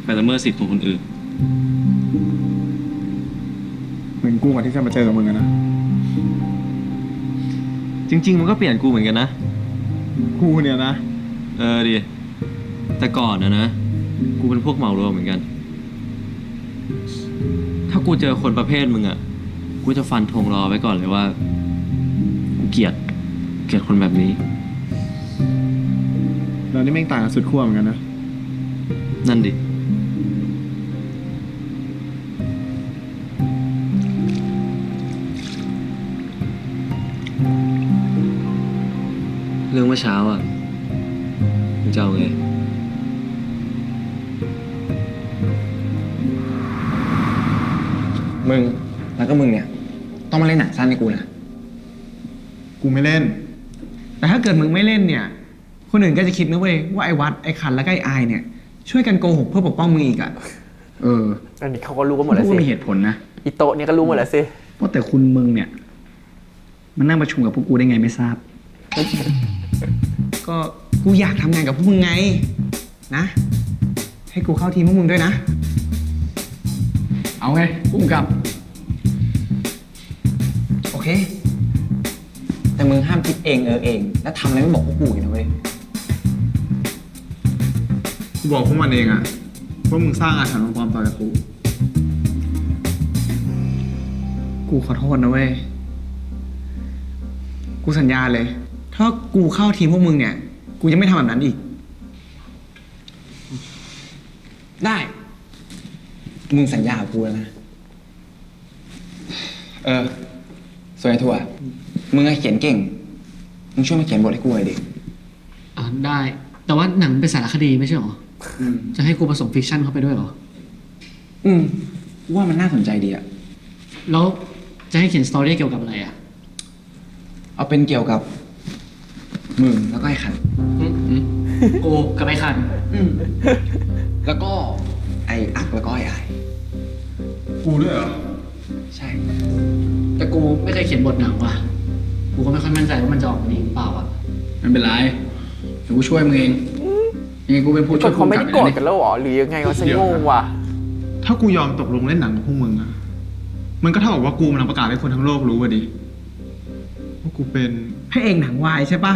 ไปละเมิดสิทธิ์ของคนอื่น เหมือนกูก่อนที่จะมาเจอกับมึงอะนะ จริง ๆ มันก็เปลี่ยนกูเหมือนกันนะ กูเนี่ยนะ ดิ แต่ก่อนนะ กูเป็นพวกเหมารวมเหมือนกัน ถ้ากูเจอคนประเภทมึงอ่ะ กูจะฟันธงรอไว้ก่อนเลยว่า กูเกลียดคนแบบนี้ เรานี่แม่งต่างกันสุดขั้วเหมือนกันนะ นั่นดิ เรื่องเมื่อเช้าอ่ะมึงจะเอาไง มึงแล้วก็มึงเนี่ย ต้องมาเล่นหนังสั้นให้กูนะ กูไม่เล่น แต่ถ้าเกิดมึงไม่เล่นเนี่ย คนอื่นก็จะคิดนะเว้ยว่าไอ้วัดไอ้คันแล้วก็ไอ้อายเนี่ย ช่วยกันโกหกเพื่อปกป้องมึงอีกอ่ะ อันนี้เขาก็รู้กันหมดแล้ว กู สิ มีเหตุผลนะ อีโตะเนี่ยก็รู้หมดแล้วสิ ว่าแต่คุณมึงเนี่ยมันนั่งประชุมกับพวกกูได้ไงไม่ทราบ ก็กูอยากทำงานกับพวกมึงไงนะ ให้กูเข้าทีมพวกมึงด้วยนะ เอาไงพุ่มกับ โอเค แต่มึงห้ามคิดเองเอง แล้วทำอะไรไม่บอกพวกกูอีกนะเว้ย กูบอกพวกมันเองอะว่ามึงสร้างอาถรรพ์ของความตายกับกู กูขอโทษนะเว้ย กูสัญญาเลย ถ้ากูเข้าทีมพวกมึงเนี่ย กูจะไม่ทำแบบนั้นอีก ได้ มึงสัญญากับกูแล้วนะ ส่วนไอ้ถั่วมึงเขียนเก่ง มึงช่วยมาเขียนบทให้กูหน่อยดิ ได้ แต่ว่าหนังเป็นสารคดีไม่ใช่หรอ จะให้กูผสมฟิกชันเข้าไปด้วยเหรอ ว่ามันน่าสนใจดีอะ แล้วจะให้เขียนสตอรี่เกี่ยวกับอะไรอ่ะ เอาเป็นเกี่ยวกับมึงแล้วก็ไอ้ขัน กูกับไอ้คัน แล้วก็ไอ้อักแล้วก็ไอ้อาย กูด้วยเหรอ ใช่ แต่กูไม่เคยเขียนบทหนังว่ะ กูก็ไม่ค่อยมั่นใจว่ามันจะออกมาดีหรือเปล่าอ่ะ ไม่เป็นไรเดี๋ยวกูช่วยมึงเอง ยังไงกูเป็นผู้ช่วย เขาไม่ได้โกรธกันแล้วหรอหรือยังไงวะฉันงงว่ะ ถ้ากูยอมตกลงเล่นหนังกับพวกมึงอะมันก็เท่ากับว่ากูกำลังประกาศให้คนทั้งโลกรู้ว่าดิว่ากูเป็น พระเอกหนังวายใช่ปะ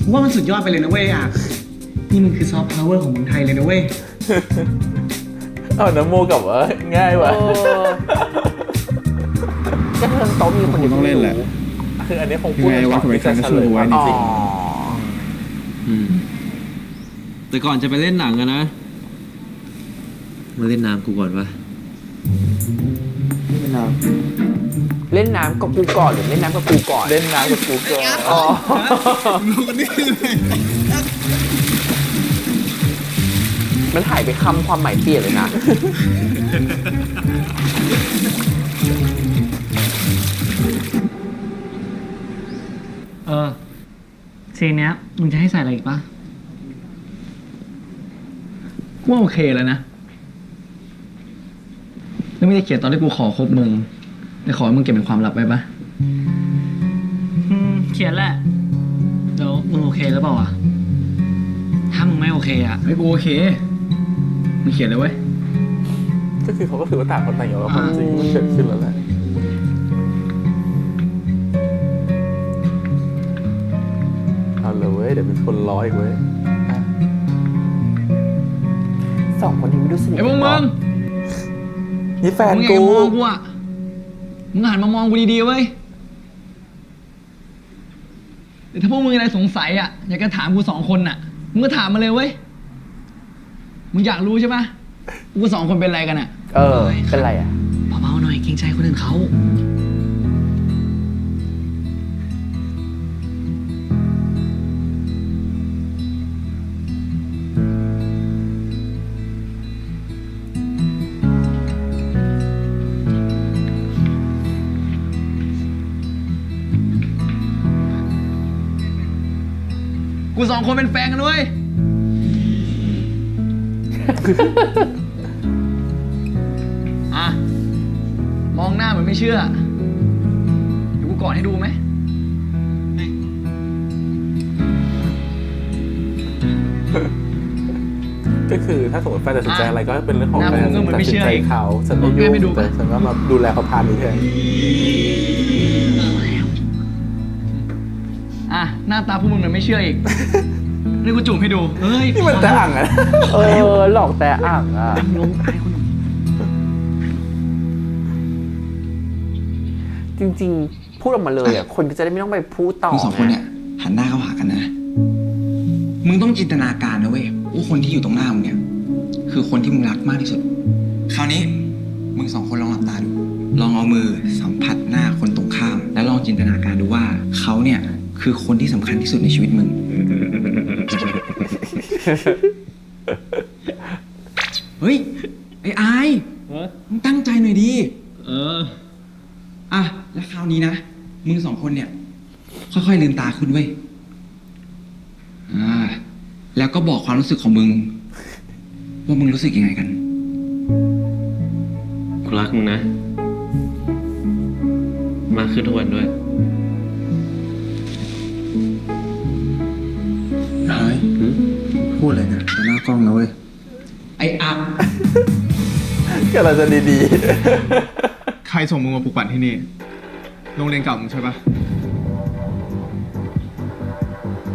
กูว่ามันสุดยอดไปเลยนะเว้ยอ่ะ นี่มันคือซอฟต์พาวเวอร์ของเมืองไทยเลยนะเว้ย เอาน้ำโมกับว่าง่ายว่ะ ก็เทิงโต๊ะมีคนเดียว ต้องเล่นแหละ คืออันนี้คงพูด ยังไงวะทำไมคันก็สู้กูไว้นี่สิ แต่ก่อนจะไปเล่นหนังอะนะ มาเล่นน้ำกูก่อนวะ เล่นน้ำกับกูก่อนหรือเล่นน้ำกับกูก่อน เล่นน้ำกับกูก่อน อ๋อ มันหายไปคำความหมายเปลี่ยนเลยนะ ซีนเนี้ยมึงจะให้ใส่อะไรอีกปะ กูว่าโอเคแล้วนะแล้วไม่ได้เขียนตอนที่กูขอคบมึงแต่ขอให้มึงเก็บเป็นความลับไว้ปะ เขียนแหละ เดี๋ยวมึงโอเคหรือเปล่าอ่ะ ถ้ามึงไม่โอเคอ่ะ ไม่กูโอเค มึงเขียนเลยเว้ย ก็คือเขาก็ถือว่าต่างคนต่างยอมรับความจริงมันเกิดขึ้นแล้วแหละเอาเลยเว้ยเดี๋ยวเป็นคนร้อยเว้ย สองคนนี้ไม่ดูสนิท ไอ้พวกมึง นี่แฟน มึง กู อย่ามองกูอ่ะ มึงหันมามองกูดีๆเว้ยแต่ถ้าพวกมึงอะไรสงสัยอ่ะอยากจะถามกู2 คนอ่ะ มึงก็ถามมาเลยเว้ย มึงอยากรู้ใช่ปะ กู2 คนเป็นอะไรกันอ่ะ เป็นไรอ่ะ เบาๆหน่อยเกรงใจคนอื่นเขา กู2 คนเป็นแฟนกันด้วย อ่ะ มองหน้าเหมือนไม่เชื่อ เดี๋ยวกูกอดให้ดูไหม ก็คือถ้าสมมติแฟนตัดสินใจอะไรก็เป็นเรื่องของ หน้า แฟน มึงก็เหมือน ตัด ไม่ สิ เชื่ น อ ใจ อีก เขาฉันไม่ แม่ ยุ่ง ไม่ดู แต่ฉันก็มาดูแลเขาพานี้แทน อ่ะ หน้าตาพวกมึงเหมือนไม่เชื่ออีก นี่กูจุ่มให้ดู เฮ้ย นี่มันแต่อ่างอะ หลอกแต่อ่างอ่ะ ลงอายคนอื่น จริงๆ พูดออกมาเลยอ่ะ คนก็จะได้ไม่ต้องไปพูดต่อ มึง2 คนเนี่ยหันหน้าเข้าหากันนะ มึงต้องจินตนาการนะเว้ยว่าคนที่อยู่ตรงหน้ามึงเนี่ย คือคนที่มึงรักมากที่สุด คราวนี้มึง2 คนลองหลับตาดู ลองเอามือสัมผัสหน้าคนตรงข้าม แล้วลองจินตนาการดูว่าเขาเนี่ยคือคนที่สำคัญที่สุดในชีวิตมึง เฮ้ย ไอ้อายมึงตั้งใจหน่อยดิอ่ะ แล้วคราวนี้นะ มึง2 คนเนี่ย ค่อยๆลืมตาขึ้นเว้ย แล้วก็บอกความรู้สึกของมึง ว่ามึงรู้สึกยังไงกัน กูรักมึงนะ มากขึ้นทุกวันด้วย เฮ้ยพูดอะไรเนี่ยต่อหน้ากล้องนะเว้ย ไอ้อัพ ก็เราจะดี ใครส่งมึงมาปลุกปั่นที่นี่ โรงเรียนเก่ามึงใช่ปะ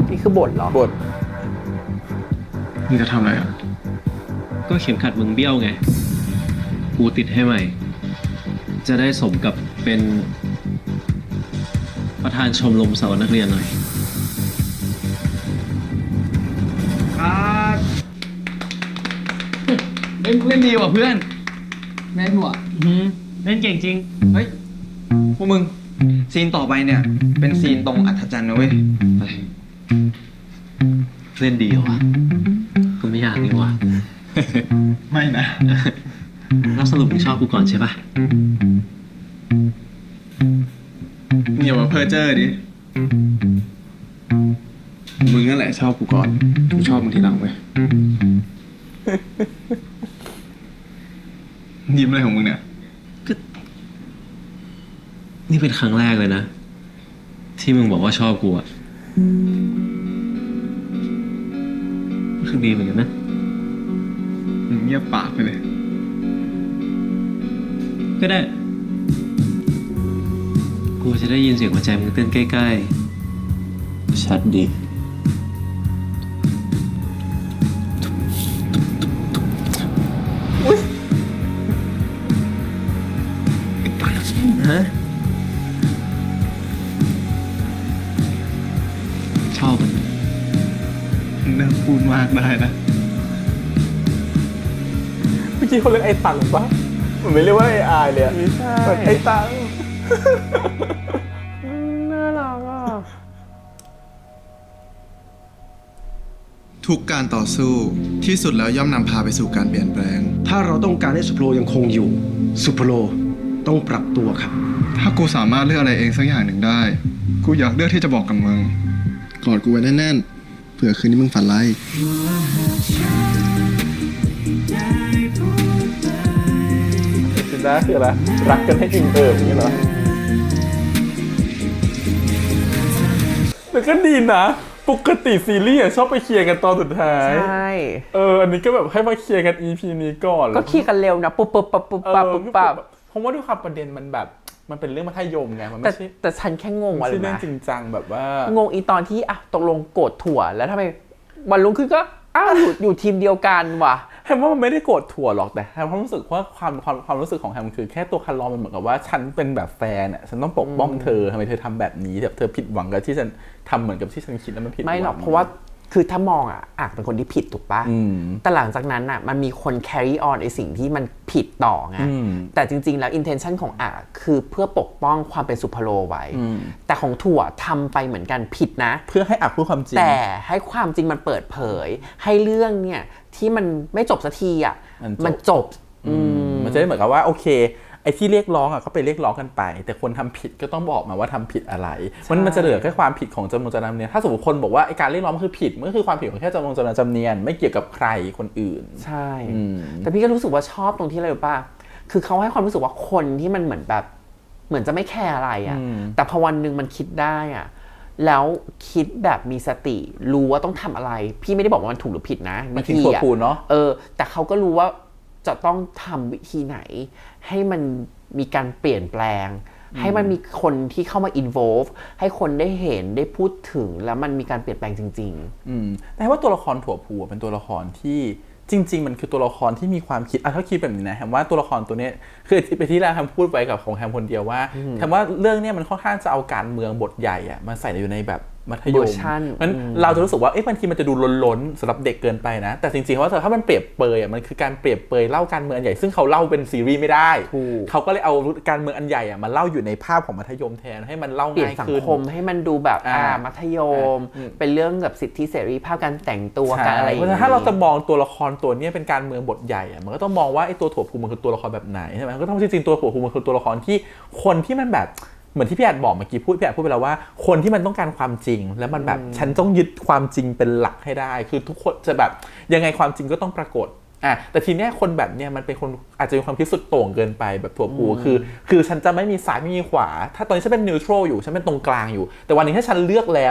นี่คือบทเหรอ บท มึงจะทำอะไรอ่ะ ก็เข็มขัดมึงเบี้ยวไง กูติดให้ใหม่ จะได้สมกับเป็นประธานชมรมสาวนักเรียนหน่อย เล่นดีว่ะเพื่อน แม่ถั่ว เล่นเก่งจริง เฮ้ย พวกมึง ซีนต่อไปเนี่ย เป็นซีนตรงอัธจันทร์นะเว้ย ไป เล่นดีเหรอวะกูไม่อยากนี่วะ ไม่นะ แล้วสรุปมึงชอบกูก่อนใช่ปะ มึงอย่ามาเพ้อเจ้อดิ มึงนั่นแหละชอบกูก่อน กูชอบมึงทีหลังเว้ย ยิ้มอะไรของมึงเนี่ย นี่เป็นครั้งแรกเลยนะ ที่มึงบอกว่าชอบกูอะรู้สึกดีเหมือนกันนะ มึงเงียบปากไปเลย ก็ได้ กูจะได้ยินเสียงหัวใจมึงเต้นใกล้ๆ ชัดดี ฮะ ชอบมัน มึงเลิกพูดมากได้นะ เมื่อกี้เขาเรียกไอ้ตังปะมันไม่เรียกว่าไอ้อายเลยอะ ไม่ใช่ มันไอ้ตัง น่ารักอ่ะ ทุกการต่อสู้ที่สุดแล้วย่อมนำพาไปสู่การเปลี่ยนแปลง ถ้าเราต้องการให้สุโพโลยังคงอยู่ สุโพโลต้องปรับตัวครับ ถ้ากูสามารถเลือกอะไรเองสักอย่างหนึ่งได้ กูอยากเลือกที่จะบอกกับมึง กอดกูไว้แน่นๆ เผื่อคืนนี้มึงฝันร้าย จินดาคืออะไรรักกันให้อิ่มเอิบอย่างนี้เหรอแต่ก็ดีนะ ปกติซีรีส์อะชอบไปเคลียร์กันตอนสุดท้าย ใช่ อันนี้ก็แบบให้มาเคลียร์กัน EP นี้ก่อน ก็ขี้กันเร็วนะ ปุ๊บปุ๊บปั๊บปุ๊บปั๊บปุ๊บปั๊บ เพราะว่าด้วยความประเด็นมันแบบมันเป็นเรื่องมัธยมไงมันไม่ใช่ แต่ฉันแค่งง ไม่ อะไร ใช่เรื่อง นะ จริงจังแบบว่าง งอีตอนที่อ่ะตกลงโกรธถั่วแล้วทำไมวันรุ่งขึ้นก็อ้าวอยู่ทีมเดียวกันว่ะ แฮมว่ามันไม่ได้โกรธถั่วหรอกแต่แฮมรู้สึกว่าความรู้สึกของแฮมคือแค่ตัวคันลอมันเหมือนกับว่าฉันเป็นแบบแฟนอ่ะฉันต้องปกป้องเธอทำไมเธอทำแบบนี้แบบเธอผิดหวังกับที่ฉันทำเหมือนกับที่ฉันคิดแล้วมันผิดหวัง ไม่หรอกเพราะว่า คือถ้ามองอักเป็นคนที่ผิดถูกปะแต่หลังจากนั้นมันมีคน carry on ไอสิ่งที่มันผิดต่อไงแต่จริงๆแล้ว intention ของอักคือเพื่อปกป้องความเป็นสุภโลไว้แต่ของถั่วทำไปเหมือนกันผิดนะเพื่อให้อักพูดความจริงแต่ให้ความจริงมันเปิดเผยให้เรื่องเนี่ยที่มันไม่จบสักทีมันจบมันจะได้เหมือนกับว่าโอเคไอ้ที่เรียกร้องก็ไปเรียกร้องกันไปแต่คนทำผิดก็ต้องบอกมาว่าทำผิดอะไรมันจะเหลือแค่ความผิดของจำนวนจำนำเนียนถ้าสมมติคนบอกว่าไอ้การเรียกร้องมันคือผิดมันก็คือความผิดของแค่จำนวนจำนำจำเนียนไม่เกี่ยวกับใครคนอื่นใช่แต่พี่ก็รู้สึกว่าชอบตรงที่อะไรรู้ป่ะคือเขาให้ความรู้สึกว่าคนที่มันเหมือนแบบเหมือนจะไม่แคร์อะไรแต่พอวันนึงมันคิดได้แล้วคิดแบบมีสติรู้ว่าต้องทำอะไรพี่ไม่ได้บอกว่ามันถูกหรือผิดนะวิธีเนาะแต่เขาก็รู้ว่าจะต้องทำวิธีไหนให้มันมีการเปลี่ยนแปลงให้มันมีคนที่เข้ามา involve ให้คนได้เห็นได้พูดถึงแล้วมันมีการเปลี่ยนแปลงจริงๆแต่ว่าตัวละครถั่วพูเป็นตัวละครที่จริงๆมันคือตัวละครที่มีความคิดถ้าคิดแบบนี้นะแฮมว่าตัวละครตัวนี้คือไปที่แล้วแฮมพูดไว้กับของแฮมคนเดียวว่าแฮมว่าเรื่องนี้มันค่อนข้างจะเอาการเมืองบทใหญ่มาใส่อยู่ในแบบมัธยมมันเราจะรู้สึกว่าบางทีมันจะดูล้นๆสำหรับเด็กเกินไปนะแต่จริงๆว่าถ้ามันเปรียบเปรยมันคือการเปรียบเปรยเล่าการเมืองใหญ่ซึ่งเขาเล่าเป็นซีรีส์ไม่ได้เขาก็เลยเอาการเมืองอันใหญ่มาเล่าอยู่ในภาพของมัธยมแทนให้มันเล่าง่ายขึ้นเปลี่ยนสังคมให้มันดูแบบมัธยมเป็นเรื่องแบบสิทธิเสรีภาพการแต่งตัวการอะไรเพราะฉะนั้นถ้าเราจะมองตัวละครตัวนี้เป็นการเมืองบทใหญ่มันก็ต้องมองว่าไอ้ตัวถั่วพูมันคือตัวละครแบบไหนใช่ไหมก็ต้องจริงๆตัวถั่วพูมันคือตัวละครที่คนที่มันแบบเหมือนที่พี่อาจบอกเมื่อกี้พี่อาจพูดไปแล้วว่าคนที่มันต้องการความจริงแล้วมันแบบฉันต้องยึดความจริงเป็นหลักให้ได้คือทุกคนจะแบบยังไงความจริงก็ต้องปรากฏแต่ทีเนี้ยคนแบบเนี้ยมันเป็นคนอาจจะมีความคิดสุดโต่งเกินไปแบบถั่วพูคือฉันจะไม่มีซ้ายไม่มีขวาถ้าตอนนี้ฉันเป็นนิวทรัลอยู่ฉันเป็นตรงกลางอยู่แต่วันนี้ถ้าฉันเลือกแล้ว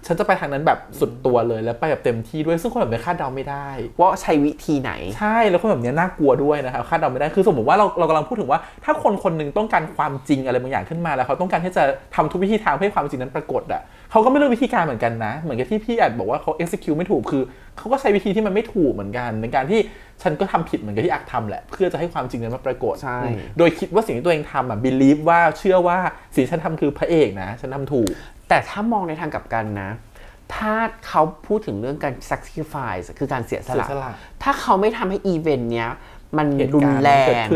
ฉันจะไปทางนั้นแบบสุดตัวเลยแล้วไปแบบเต็มที่ด้วยซึ่งคนแบบนี้คาดเดาไม่ได้ว่าใช้วิธีไหนใช่แล้วคนแบบนี้น่ากลัวด้วยนะครับคาดเดาไม่ได้คือสมมติว่าเรากำลังพูดถึงว่าถ้าคนคนนึงต้องการความจริงอะไรบางอย่างขึ้นมาแล้วเขาต้องการที่จะทำทุกวิธีทางเพื่อให้ความจริงนั้นปรากฏเขาก็ไม่เลือกวิธีการเหมือนกันนะเหมือนกับที่พี่อาจบอกว่าเขา execute ไม่ถูกคือเขาก็ใช้วิธีที่มันไม่ถูกเหมือนกันในการที่ฉันก็ทำผิดเหมือนกับที่อักทำแหละเพื่อจะให้ความจริงนั้นมาปรากฏโดยคิดว่าสิ่งที่ตัวเองทำbelieve ว่าเชื่อว่าสิ่งที่ฉันทำคือพระเอกนะฉันทำถูกแต่ถ้ามองในทางกลับกันนะถ้าเขาพูดถึงเรื่องการ sacrifice คือการเสียสละถ้าเขาไม่ทำให้อีเวนต์เนี้ยมันรุนแรง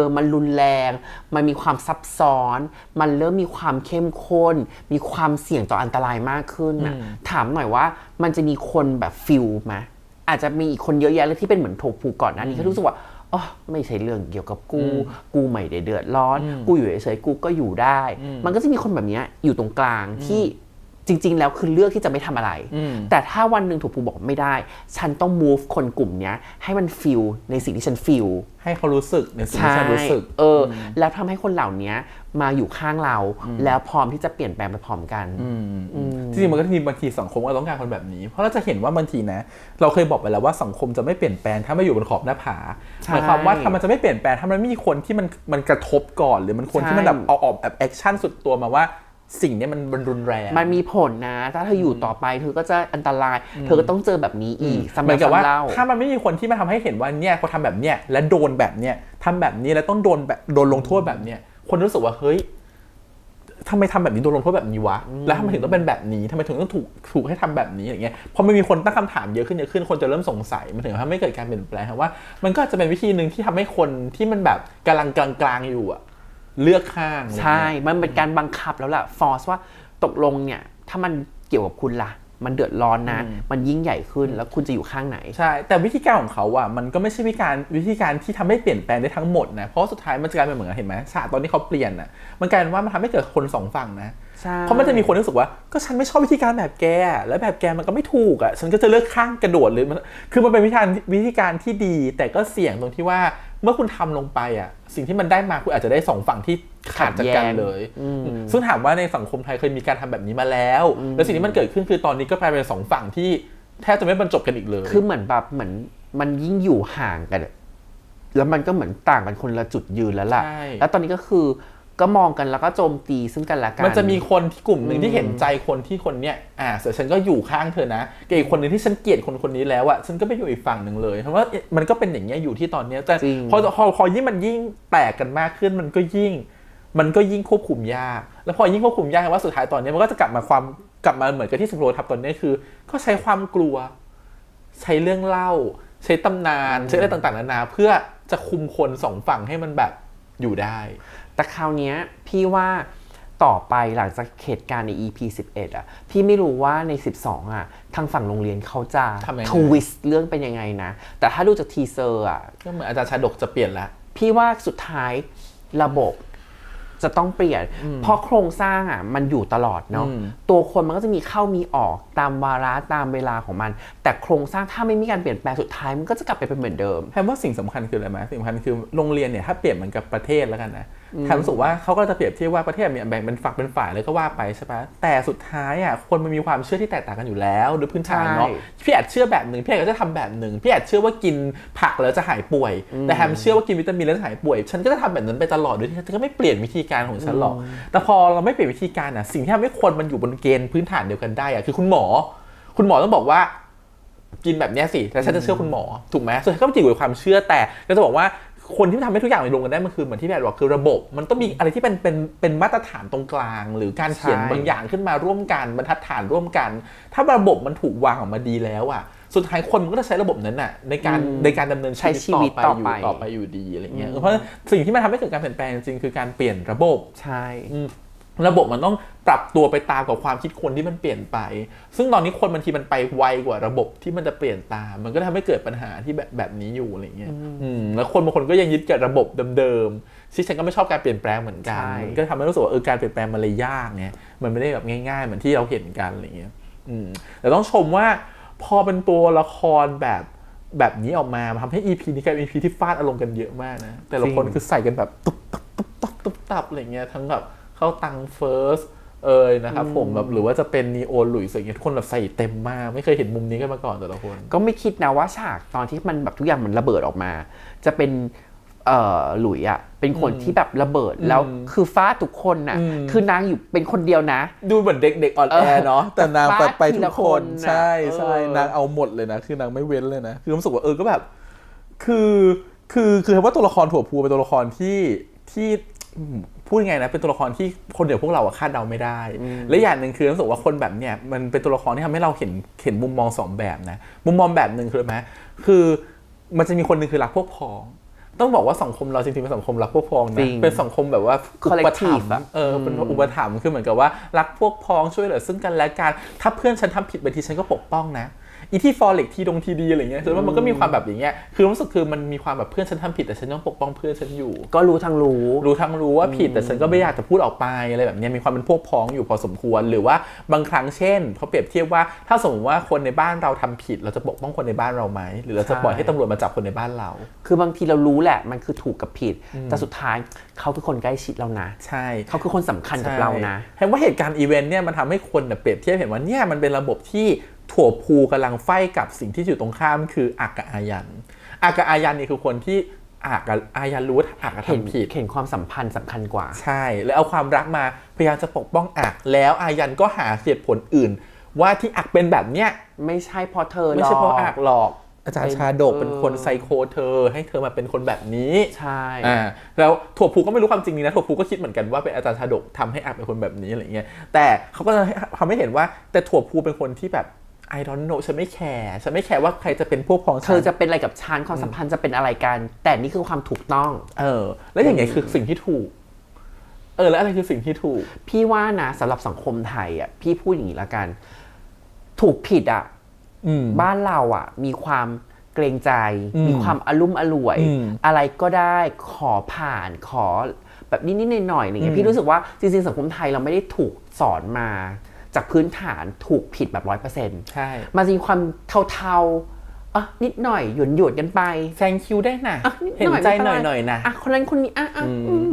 มันรุนแรงมันมีความซับซ้อนมันเริ่มมีความเข้มข้นมีความเสี่ยงต่ออันตรายมากขึ้นถามหน่อยว่ามันจะมีคนแบบฟิลไหมอาจจะมีอีกคนเยอะแยะเลยที่เป็นเหมือนโถผูก่อนนะนี่เขารู้สึกว่าอ๋อไม่ใช่เรื่องเกี่ยวกับกูไม่ได้เดือดร้อนกูอยู่เฉยๆกูก็อยู่ได้มันก็จะมีคนแบบนี้อยู่ตรงกลางที่จริงๆแล้วคือเลือกที่จะไม่ทำอะไรแต่ถ้าวันหนึ่งถูกผูบอกไม่ได้ฉันต้อง move คนกลุ่มนี้ให้มัน feel ในสิ่งที่ฉัน feel ให้เขารู้สึกในสิ่งที่ฉันรู้สึกแล้วทำให้คนเหล่านี้มาอยู่ข้างเราแล้วพร้อมที่จะเปลี่ยนแปลงไปพร้อมกันจริงๆมันก็มีบางทีสังคมก็ต้องการคนแบบนี้เพราะเราจะเห็นว่าบางทีนะเราเคยบอกไปแล้วว่าสังคมจะไม่เปลี่ยนแปลงถ้าไม่อยู่บนขอบหน้าผาหมายความว่าถ้ามันจะไม่เปลี่ยนแปลงถ้ามันไม่มีคนที่มันกระทบก่อนหรือมันคนที่มันแบบเอาออกแบบแอคชั่นสุดตัวมาว่าสิ่งนี้มันรุนแรงมันมีผลนะถ้าเธออยู่ต่อไปเธอก็จะอันตรายเธอก็ต้องเจอแบบนี้อีกเหมือนกับว่าถ้ามันไม่มีคนที่มาทำให้เห็นว่าเนี่ยเขาทำแบบเนี้ยและโดนแบบเนี้ยทำแบบนี้แล้วต้องโดนลงโทษแบบเนี้ยคนรู้สึกว่าเฮ้ยทำไมทำแบบนี้โดนลงโทษแบบนี้วะแล้วทำไมถึงต้องเป็นแบบนี้ทำไมถึงต้องถูกให้ทำแบบนี้อย่างเงี้ยพอมันมีคนตั้งคำถามเยอะขึ้นคนจะเริ่มสงสัยมันถึงทำให้เกิดการเปลี่ยนแปลงว่ามันก็จะเป็นวิธีนึงที่ทำให้คนที่มันแบบกำลังกลางๆอยู่เลือกข้างใช่มันเป็นการบังคับแล้วล่ะฟอร์สว่าตกลงเนี่ยถ้ามันเกี่ยวกับคุณล่ะมันเดือดร้อนนะมันยิ่งใหญ่ขึ้นแล้วคุณจะอยู่ข้างไหนใช่แต่วิธีการของเขามันก็ไม่ใช่วิธีการที่ทำให้เปลี่ยนแปลงได้ทั้งหมดนะเพราะสุดท้ายมันจะกลายเป็นเหมือนเห็นไหมฉากตอนที่เขาเปลี่ยนมันกลายเป็นว่ามันทำให้เกิดคนสองฝั่งนะเพราะมันจะมีคนรู้สึกว่าก็ฉันไม่ชอบวิธีการแบบแกแล้วแบบแกมันก็ไม่ถูกฉันก็จะเลือกข้างกระโดดเลยคือมันเป็นวิธีการที่ดีแต่ก็เสี่ยงตรงที่ว่าเมื่อคุณทำลงไปสิ่งที่มันได้มาคุณอาจจะได้สองฝั่งที่ขาดจากกันเลยซึ่งถามว่าในสังคมไทยเคยมีการทำแบบนี้มาแล้วแล้วสิ่งที่มันเกิดขึ้นคือตอนนี้ก็กลายเป็นสองฝั่งที่แทบจะไม่บรรจบกันอีกเลยคือเหมือนแบบเหมือนมันยิ่งอยู่ห่างกันแล้วมันก็เหมือนต่างกันคนละจุดยืนแล้วล่ะแล้วตอนนี้ก็คือก็มองกันแล้วก็โจมตีซึ่งกันและกันมันจะมีคนที่กลุ่มหนึ่งที่เห็นใจคนที่คนเนี้ยเสร็จฉันก็อยู่ข้างเธอนะกับอีกคนหนึ่งที่ฉันเกลียดคนนี้แล้วฉันก็ไปอยู่อีกฝั่งหนึ่งเลยเพราะว่ามันก็เป็นอย่างเงี้ยอยู่ที่ตอนเนี้ยแต่พอยิ่งมันยิ่งแตกกันมากขึ้นมันก็ยิ่งควบคุมยากแล้วพอยิ่งควบคุมยากว่าสุดท้ายตอนนี้มันก็จะกลับมาความ กลับมาเหมือนกับที่สุโพทำตอนนี้คือก็ใช้ความกลัวใช้เรื่องเล่าใช้ตำนานใช้อะไรต่างๆนานาเพื่อจะคุมคนสองฝั่งให้มันแบบอยู่ได้แต่คราวนี้พี่ว่าต่อไปหลังจากเหตุการณ์ใน EP 11อ่ะพี่ไม่รู้ว่าใน12อ่ะทางฝั่งโรงเรียนเขาจะทวิสต์เรื่องเป็นยังไงนะแต่ถ้าดูจากทีเซอร์อ่ะก็เหมือนอาจารย์ชาดกจะเปลี่ยนละพี่ว่าสุดท้ายระบบจะต้องเปลี่ยนเพราะโครงสร้างอ่ะมันอยู่ตลอดเนาะตัวคนมันก็จะมีเข้ามีออกตามวาระตามเวลาของมันแต่โครงสร้างถ้าไม่มีการเปลี่ยนแปลงสุดท้ายมันก็จะกลับไปเป็นเหมือนเดิมแทนว่าสิ่งสำคัญคืออะไรไหมสิ่งสำคัญคือโรงเรียนเนี่ยถ้าเปรียบเหมือนกับประเทศแล้วกันนะแทนรู้สึกว่าเขาก็จะเปรียบเทียบว่าประเทศมีแบ่งเป็นฝักเป็นฝ่ายเลยก็ว่าไปใช่ปะแต่สุดท้ายอ่ะคนมันมีความเชื่อที่แตกต่างกันอยู่แล้วโดยพื้นฐานเนาะพี่อาจเชื่อแบบหนึ่งพี่อาจจะทำแบบหนึ่งพี่อาจเชื่อว่ากินผักแล้วจะหายป่วยแต่แทนเชื่อว่ากินวิตามินแล้วจะหายป่วยฉันก็จะทำแบบนั้นไปตลอดโดยที่ฉันก็ไม่เปลี่ยนวิธีการของฉันหรอกแต่พอเราไม่เปลี่ยนวิธีการอ่ะสิ่งที่ทำให้คนมันอยู่บนเกณฑ์พื้นฐานเดียวกันได้อ่ะคือคุณหมอต้องบอกว่ากินแบบนี้สิแต่ฉันจะเชื่อคุณหมอถูกไหมส่วนก็ไม่จริงกับความเชื่อแต่ก็จะบอกว่าคนที่ทำให้ทุกอย่างมันลงกันได้มันคือเหมือนที่แบดบอกคือระบบมันต้องมีอะไรที่เป็นมาตรฐานตรงกลางหรือการเขียนบางอย่างขึ้นมาร่วมกันบรรทัดฐานร่วมกันถ้าระบบมันถูกวางออกมาดีแล้วอ่ะสุดท้ายคนมันก็จะใช้ระบบนั้นน่ะในการดำเนินชีวิตต่อไปอยู่ดีอะไรเงี้ยเพราะสิ่งที่มันทำให้เกิดการเปลี่ยนแปลงจริงคือการเปลี่ยนระบบใช่ระบบมันต้องปรับตัวไปตามกับความคิดคนที่มันเปลี่ยนไปซึ่งตอนนี้คนบางทีมันไปไวกว่าระบบที่มันจะเปลี่ยนตามมันก็ทำให้เกิดปัญหาที่แบบนี้อยู่อะไรเงี้ยแล้วคนบางคนก็ยังยึดกับระบบเดิมๆที่ฉันก็ไม่ชอบการเปลี่ยนแปลงเหมือนกันมันก็ทำให้รู้สึกว่าการเปลี่ยนแปลงมันเลยยากไงมันไม่ได้แบบง่ายๆเหมือนที่เราเห็นกันอะไรเงี้ยแต่ต้องชมว่าพอเป็นตัวละครแบบนี้ออกมาทำให้ EP นี้กลายเป็น EP ที่ฟาดอารมณ์กันเยอะมากนะแต่ละคนคือใส่กันแบบตุ๊บอะไรเงี้ยทั้งแบบเข้าตังเฟิร์สนะครับผมแบบหรือว่าจะเป็นนีโอหลุยส์อย่างเงี้ยทุกคนแบบใส่เต็มมากไม่เคยเห็นมุมนี้กันมาก่อนแต่ละคนก็ไม่คิดนะว่าฉากตอนที่มันแบบทุกอย่างมันระเบิดออกมาจะเป็นหลุยอ่ะเป็นคนที่แบบระเบิดแล้วคือฟาดทุกคนน่ะคือนางอยู่เป็นคนเดียวนะดูเหมือนเด็กๆอ่อนแอเนาะแต่นางไปทุกคนใช่นางเอาหมดเลยนะคือนางไม่เว้นเลยนะคือรู้สึกว่าก็แบบคือว่าตัวละครถั่วพูเป็นตัวละครที่พูดไงนะเป็นตัวละครที่คนเดียวพวกเราคาดเดาไม่ได้และอย่างหนึ่งคือรู้สึกว่าคนแบบเนี้ยมันเป็นตัวละครที่ทำให้เราเห็นมุมมองสองแบบนะมุมมองแบบหนึ่งคือไหมคือมันจะมีคนนึงคือรักพวกพ้องต้องบอกว่าสังคมเราจริงๆเป็นสังคมรักพวกพ้องนะเป็นสังคมแบบว่าอุปถัมภ์เป็นอุปถัมภ์คือเหมือนกับว่ารักพวกพ้องช่วยเหลือซึ่งกันและกันถ้าเพื่อนฉันทำผิดบางทีฉันก็ปกป้องนะอีที่ฟอเร็กทีดีอะไรเงี้ยคือว่ามันก็มีความแบบอย่างเงี้ยคือรู้สึกคือมันมีความแบบเพื่อนฉันทำผิดแต่ฉันต้องปกป้องเพื่อนฉันอยู่ก็รู้ทั้งรู้ว่าผิดแต่ฉันก็ไม่อยากจะพูดออกไปอะไรแบบนี้มีความเป็นพวกพ้องอยู่พอสมควรหรือว่าบางครั้งเช่นเขาเปรียบเทียบว่าถ้าสมมติว่าคนในบ้านเราทำผิดเราจะปกป้องคนในบ้านเราไหมหรือเราจะปล่อยให้ตำรวจมาจับคนในบ้านเราคือบางทีเรารู้แหละมันคือถูกกับผิดแต่สุดท้ายเขาคือคนใกล้ชิดเรานะใช่เขาคือคนสำคัญกับเรานะเห็นว่าเหตุการณ์อีเวนต์เนี่ยมันทำให้คนเปรียบเทียบเห็นว่าเนี่ยมันเป็นระบบที่ถั่วพูกำลังไฟกับสิ่งที่อยู่ตรงข้ามคืออักกับอายันกับอายันนี่คือคนที่อักกับอายันรู้ว่าอักกับทำผิดเห็นความสัมพันธ์สำคัญกว่าใช่แล้วเอาความรักมาพยายามจะปกป้องอักแล้วอายันก็หาเหตุผลอื่นว่าที่อักเป็นแบบเนี้ยไม่ใช่เพราะเธอไม่ใช่เพราะอักหรอกอาจารย์ชาดกเป็นคนไซโคเธอให้เธอมาเป็นคนแบบนี้ใช่แล้วถั่วพูก็ไม่รู้ความจริงนี้นะถั่วพูก็คิดเหมือนกันว่าเป็นอาจารย์ชาดกทำให้อักเป็นคนแบบนี้อะไรเงี้ยแต่เขาก็ทำให้เห็นว่าแต่ถั่วพูเป็นคนที่แบบI don't know ฉันไม่แคร์ว่าใครจะเป็นพวกพ้องเธอจะเป็นอะไรกับฉันความสัมพันธ์จะเป็นอะไรกันแต่นี่คือความถูกต้องแล้วอย่างไงคือสิ่งที่ถูกแล้วอะไรคือสิ่งที่ถูกพี่ว่านะสำหรับสังคมไทยอ่ะพี่พูดอย่างนี้ละกันถูกผิดอ่ะบ้านเราอ่ะมีความเกรงใจมีความอลุ่มอล่วยอะไรก็ได้ขอผ่านขอแบบนิดๆหน่อยๆอะไรเงี้ยพี่รู้สึกว่าจริงๆสังคมไทยเราไม่ได้ถูกสอนมาจากพื้นฐานถูกผิดแบบ 100% ใช่มันจะมีความเทาๆนิดหน่อยหยวนกันไปแซงคิวได้นะเห็นใจหน่อยนะคนนั้นคนนี้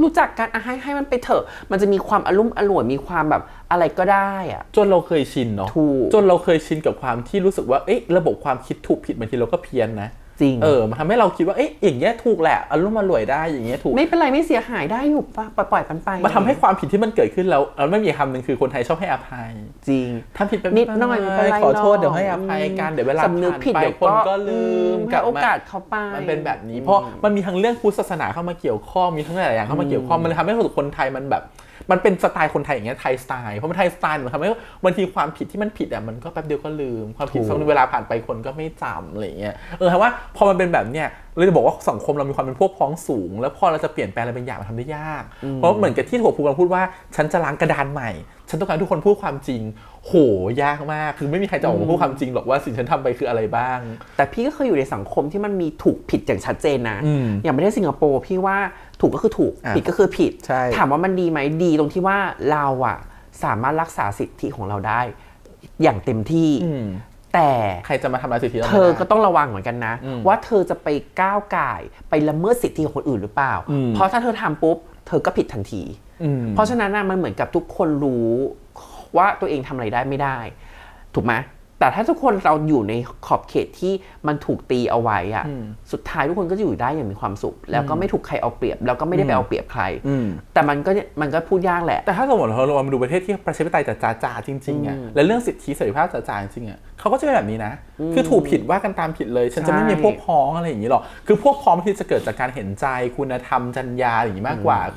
รู้จักกันให้มันไปเถอะมันจะมีความอลุ่มอล่วยมีความแบบอะไรก็ได้อะจนเราเคยชินเนาะจนเราเคยชินกับความที่รู้สึกว่าระบบความคิดถูกผิดบางทีเราก็เพี้ยนนะจริงมันทำให้เราคิดว่าอย่างเงี้ยถูกแหละอารมณ์มารวยได้อย่างเงี้ยถูกไม่เป็นไรไม่เสียหายได้อยู่ปล่อยกันไปมันทำให้ความผิดที่มันเกิดขึ้นแล้วไม่มีคำหนึ่งคือคนไทยชอบให้อภัยจริงทำผิดไปนิดหน่อยไม่เป็นไรขอโทษเดี๋ยวให้อภัยกันเดี๋ยวเวลาสำนึกผิดเดี๋ยวคนก็ลืมกับโอกาสเขาไปมันเป็นแบบนี้เพราะมันมีทั้งเรื่องพุทธศาสนาเข้ามาเกี่ยวข้องมีทั้งหลายอย่างเข้ามาเกี่ยวข้องมันเลยทำให้คนไทยมันแบบ มันเป็นสไตล์คนไทยอย่างเงี้ยไทยสไตล์เพราะมันไทยสไตล์มันทำให้บางทีความผิดที่มันผิดอ่ะมันก็แป๊บเดียวก็ลืมความผิดสักเวลาผ่านไปคนก็ไม่จำอะไรเงี้ยแต่ว่าพอมันเป็นแบบเนี้ยเราจะบอกว่าสังคมเรามีความเป็นพวกพ้องสูงแล้วพอเราจะเปลี่ยนแปลงอะไรบางอย่างมันทำได้ยากเพราะเหมือนกับที่ถั่วพูกำลังพูดว่าฉันจะล้างกระดานใหม่ฉันต้องการทุกคนพูดความจริงโหยากมากคือไม่มีใครจะออกมาพูดความจริงหรอกว่าสิ่งฉันทำไปคืออะไรบ้างแต่พี่ก็เคยอยู่ในสังคมที่มันมีถูกผิดอย่างชัดเจนนะอย่างประเทศสิงคโปร์พี่ว่าถูกก็คือถูกผิดก็คือผิดถามว่ามันดีไหมดีตรงที่ว่าเราอะสามารถรักษาสิทธิของเราได้อย่างเต็มที่แต่ใครจะมาทำลายสิทธิเรา เธอก็ต้องระวังเหมือนกันนะว่าเธอจะไปก้าวก่ายไปละเมิดสิทธิของคนอื่นหรือเปล่าเพราะถ้าเธอทำปุ๊บเธอก็ผิดทันทีเพราะฉะนั้นมันเหมือนกับทุกคนรู้ว่าตัวเองทำอะไรได้ไม่ได้ถูกไหมแต่ถ้าทุกคนเราอยู่ในขอบเขตที่มันถูกตีเอาไว้อะสุดท้ายทุกคนก็จะอยู่ได้อย่างมีความสุขแล้วก็ไม่ถูกใครเอาเปรียบแล้วก็ไม่ได้ไปเอาเปรียบใครแต่มันก็พูดยากแหละแต่ถ้าสมมติเรามาดูประเทศที่ประชาธิปไตยจ๋าๆจริงๆอะและเรื่องสิทธิเสรีภาพจ๋าๆจริงๆอะเขาก็จะเป็นแบบนี้นะคือถูกผิดว่ากันตามผิดเลยฉันจะไม่มีพวกพ้องอะไรอย่างนี้หรอกคือพวกพ้องที่จะเกิดจากการเห็นใจคุณธรรมจรรยาอย่างนี้มากกว่า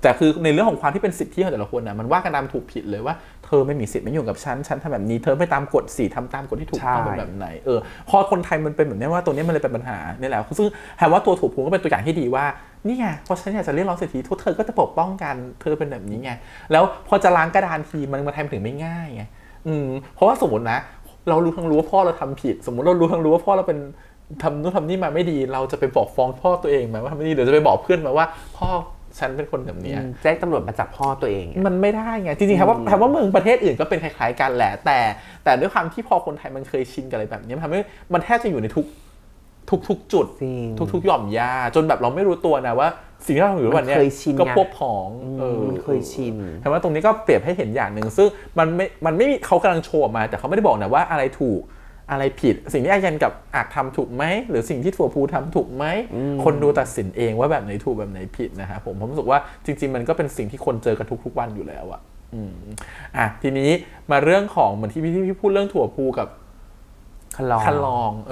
แต่คือในเรื่องของความที่เป็นสิทธิของแต่ละคนนะมันว่ากันตามถูกผิดเลยว่าเธอไม่มีสิทธิ์ไม่ยุ่งกับฉันทำแบบนี้เธอไม่ตามกฎสิทำตามกฎที่ถูกต้องเป็นแบบไหนพอคนไทยมันเป็นแบบนี้ว่าตัวนี้มันเลยเป็นปัญหานี่แหละซึ่งแปลว่าตัวถั่วพูก็เป็นตัวอย่างที่ดีว่านี่ไงพอฉันอยากจะเรียกร้องสิทธิทุกเธอก็จะปกป้องกันเธอเป็นแบบนี้ไงแล้วพอจะล้างกระดานทีมันมาทำถึงไม่ง่ายไงเพราะว่าสมมตินะเรารู้ทั้งรู้ว่าพ่อเราทำผิดสมมติเรารู้ทั้งรู้ว่าพ่อเราเป็นทำนู่นทำนี่มาไม่ดีเราจะไปบอกฟ้องพ่อตัวเองไหมว่าทำไม่ดีหรือจะไปบอกเพื่อนไหมว่าพ่อฉันเป็นคนแบบนี้แจ้งตำรวจมาจับพ่อตัวเองมันไม่ได้ไงจริงๆครับว่าเมืองประเทศอื่นก็เป็นคล้ายๆกันแหละแต่ด้วยความที่พอคนไทยมันเคยชินกับอะไรแบบนี้มันทำให้มันแทบจะอยู่ในทุกจุดทุกหย่อมย่าจนแบบเราไม่รู้ตัวนะว่าสิ่งที่เราอยู่วันนี้ก็พวกพ้องมันเคยชินแต่ว่าตรงนี้ก็เปรียบให้เห็นอย่างหนึ่งซึ่งมันไม่มีเขากำลังโชว์มาแต่เขาไม่ได้บอกนะว่าอะไรถูกอะไรผิดสิ่งที่อายันกับอาจทำถูกไหมหรือสิ่งที่ถั่วพูทำถูกไหมคนดูตัดสินเองว่าแบบไหนถูกแบบไหนผิดนะครับผมรู้สึกว่าจริงๆมันก็เป็นสิ่งที่คนเจอกันทุกๆวันอยู่แล้วอ่ะทีนี้มาเรื่องของเหมือนที่พี่พูดเรื่องถั่วพูกับคันลอ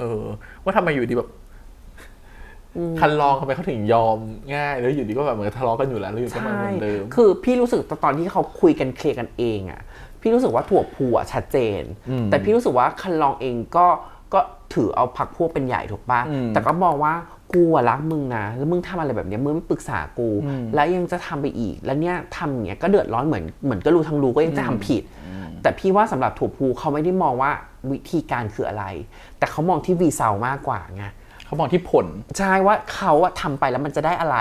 งว่าทำไมอยู่ดีแบบคันลองทำไมเขาถึงยอมง่ายแล้วอยู่ดีก็แบบเหมือนทะเลาะกันอยู่แล้วหรืออยู่ก็มาเหมือนเดิมคือพี่รู้สึกตอนที่เขาคุยกันเคลียร์กันเองอ่ะพี่รู้สึกว่าถั่วพูอ่ะชัดเจนแต่พี่รู้สึกว่าคันลองเองก็ถือเอาพรรคพวกเป็นใหญ่ถูกป่ะแต่ก็มองว่ากูอ่ะรักมึงนะแล้วมึงทำอะไรแบบนี้มึงไม่ปรึกษากูแล้วยังจะทำไปอีกแล้วเนี่ยทำอย่างเงี้ยก็เดือดร้อนเหมือนก็รู้ทั้งรู้ก็ยังจะทำผิดแต่พี่ว่าสำหรับถั่วพูเขาไม่ได้มองว่าวิธีการคืออะไรแต่เขามองที่วีซาวมากกว่าไงเขามองที่ผลใช่ว่าเขาอะทำไปแล้วมันจะได้อะไร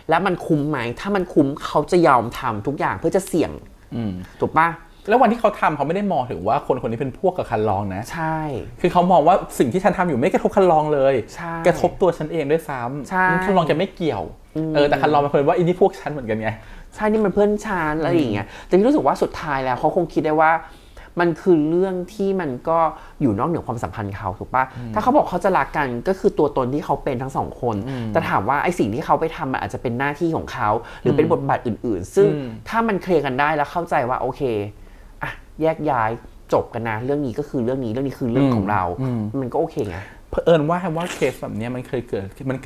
แล้วมันคุ้มไหมถ้ามันคุ้มเขาจะยอมทำทุกอย่างเพื่อจะเสี่ยงถูกป่ะแล้ววันที่เขาทำเขาไม่ได้มองถึงว่าคนคนนี้เป็นพวกกับคันลองนะใช่ คือเขามองว่าสิ่งที่ฉันทำอยู่ไม่กระทบคันลองเลยกระทบตัวฉันเองด้วยซ้ำคันลองจะไม่เกี่ยวแต่คันลองมาเพิ่นว่าอินี่พวกฉันเหมือนกันไงใช่นี่มันเพื่อนฉันอะไรอย่างเงี้ยแต่พี่รู้สึกว่าสุดท้ายแล้วเขาคงคิดได้ว่ามันคือเรื่องที่มันก็อยู่นอกเหนือความสัมพันธ์เขาถูกป่ะถ้าเขาบอกเขาจะรักกันก็คือตัวตนที่เขาเป็นทั้งสองคนแต่ถามว่าไอ้สิ่งที่เขาไปทำมันอาจจะเป็นหน้าที่ของเขาหรือเป็นบทบาทอื่นๆซึ่งถ้ามันเคลียร์กันได้แล้วเข้าใจว่าโอเคอะแยกย้ายจบกันนะเรื่องนี้ก็คือเรื่องนี้คือเรื่องของเรามันก็โอเคไงเผอิญว่าเคสแบบนี้มันเคยเกิ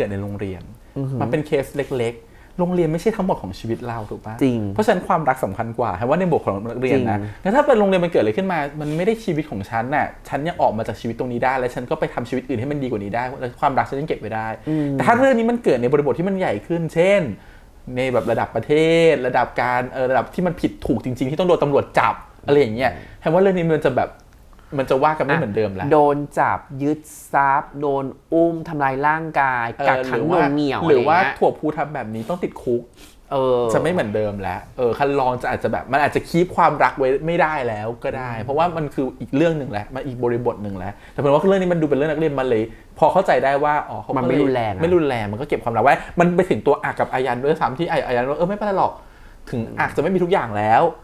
ดในโรงเรียนมันเป็นเคสเล็กๆโรงเรียนไม่ใช่ทั้งหมดของชีวิตเราถูกป่ะจริงเพราะฉะนั้นความรักสำคัญกว่าว่าในบทของนักเรียนนะแล้วถ้าเป็นโรงเรียนมันเกิดอะไรขึ้นมามันไม่ได้ชีวิตของฉันน่ะฉันยังออกมาจากชีวิตตรงนี้ได้และฉันก็ไปทำชีวิตอื่นให้มันดีกว่านี้ได้แล้วความรักฉันยังเก็บไว้ได้แต่ถ้าเรื่องนี้มันเกิดในบริบทที่มันใหญ่ขึ้นเช่นในแบบระดับประเทศระดับการระดับที่มันผิดถูกจริงๆที่ต้องโดนตำรวจจับอะไรอย่างเงี้ยว่าเรื่องนี้มันจะว่ากันไม่เหมือนเดิมแล้วโดนจับยึดทรัพย์โดนอุ้มทำลายร่างกายกักขังหน่วงเหนี่ยวหรือว่าถั่วพูทำแบบนี้ต้องติดคุกจะไม่เหมือนเดิมแล้วคันลองจะอาจจะแบบมันอาจจะคีปความรักไว้ไม่ได้แล้วก็ได้เพราะว่ามันคืออีกเรื่องนึงแหละมันอีกบริบทนึงแล้วแต่ผมว่าเรื่องนี้มันดูเป็นเรื่องนักเรียนมันเลยพอเข้าใจได้ว่าเขาไม่รุนแรงมันก็เก็บความรักไว้มันไปถึงตัวอากับอายันด้วยซ้ำที่อายันว่าไม่เป็นไรหรอกถึงอาจะไม่มีทุกอย่างแล้ว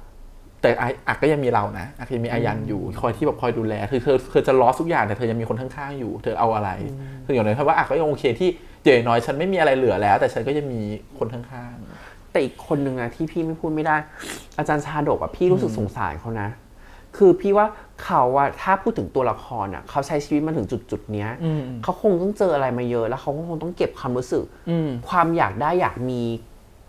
แต่อาก็ยังมีเรานะอายังมีอายันอยู่คอยที่แบบคอยดูแลเธอจะล้อทุกอย่างแต่เธอยังมีคนข้างๆอยู่เธอเอาอะไรคืออย่างน้อยเพราะว่าอาก็ยังโอเคที่อย่างน้อยฉันไม่มีอะไรเหลือแล้วแต่ฉันก็ยังมีคนข้างๆแต่อีกคนนึงนะที่พี่ไม่พูดไม่ได้อาจารย์ชาดกพี่รู้สึกสงสารเขานะคือพี่ว่าเขาถ้าพูดถึงตัวละครเขาใช้ชีวิตมาถึงจุดนี้เขาคงต้องเจออะไรมาเยอะแล้วเขาคงต้องเก็บความรู้สึกความอยากได้อยากมี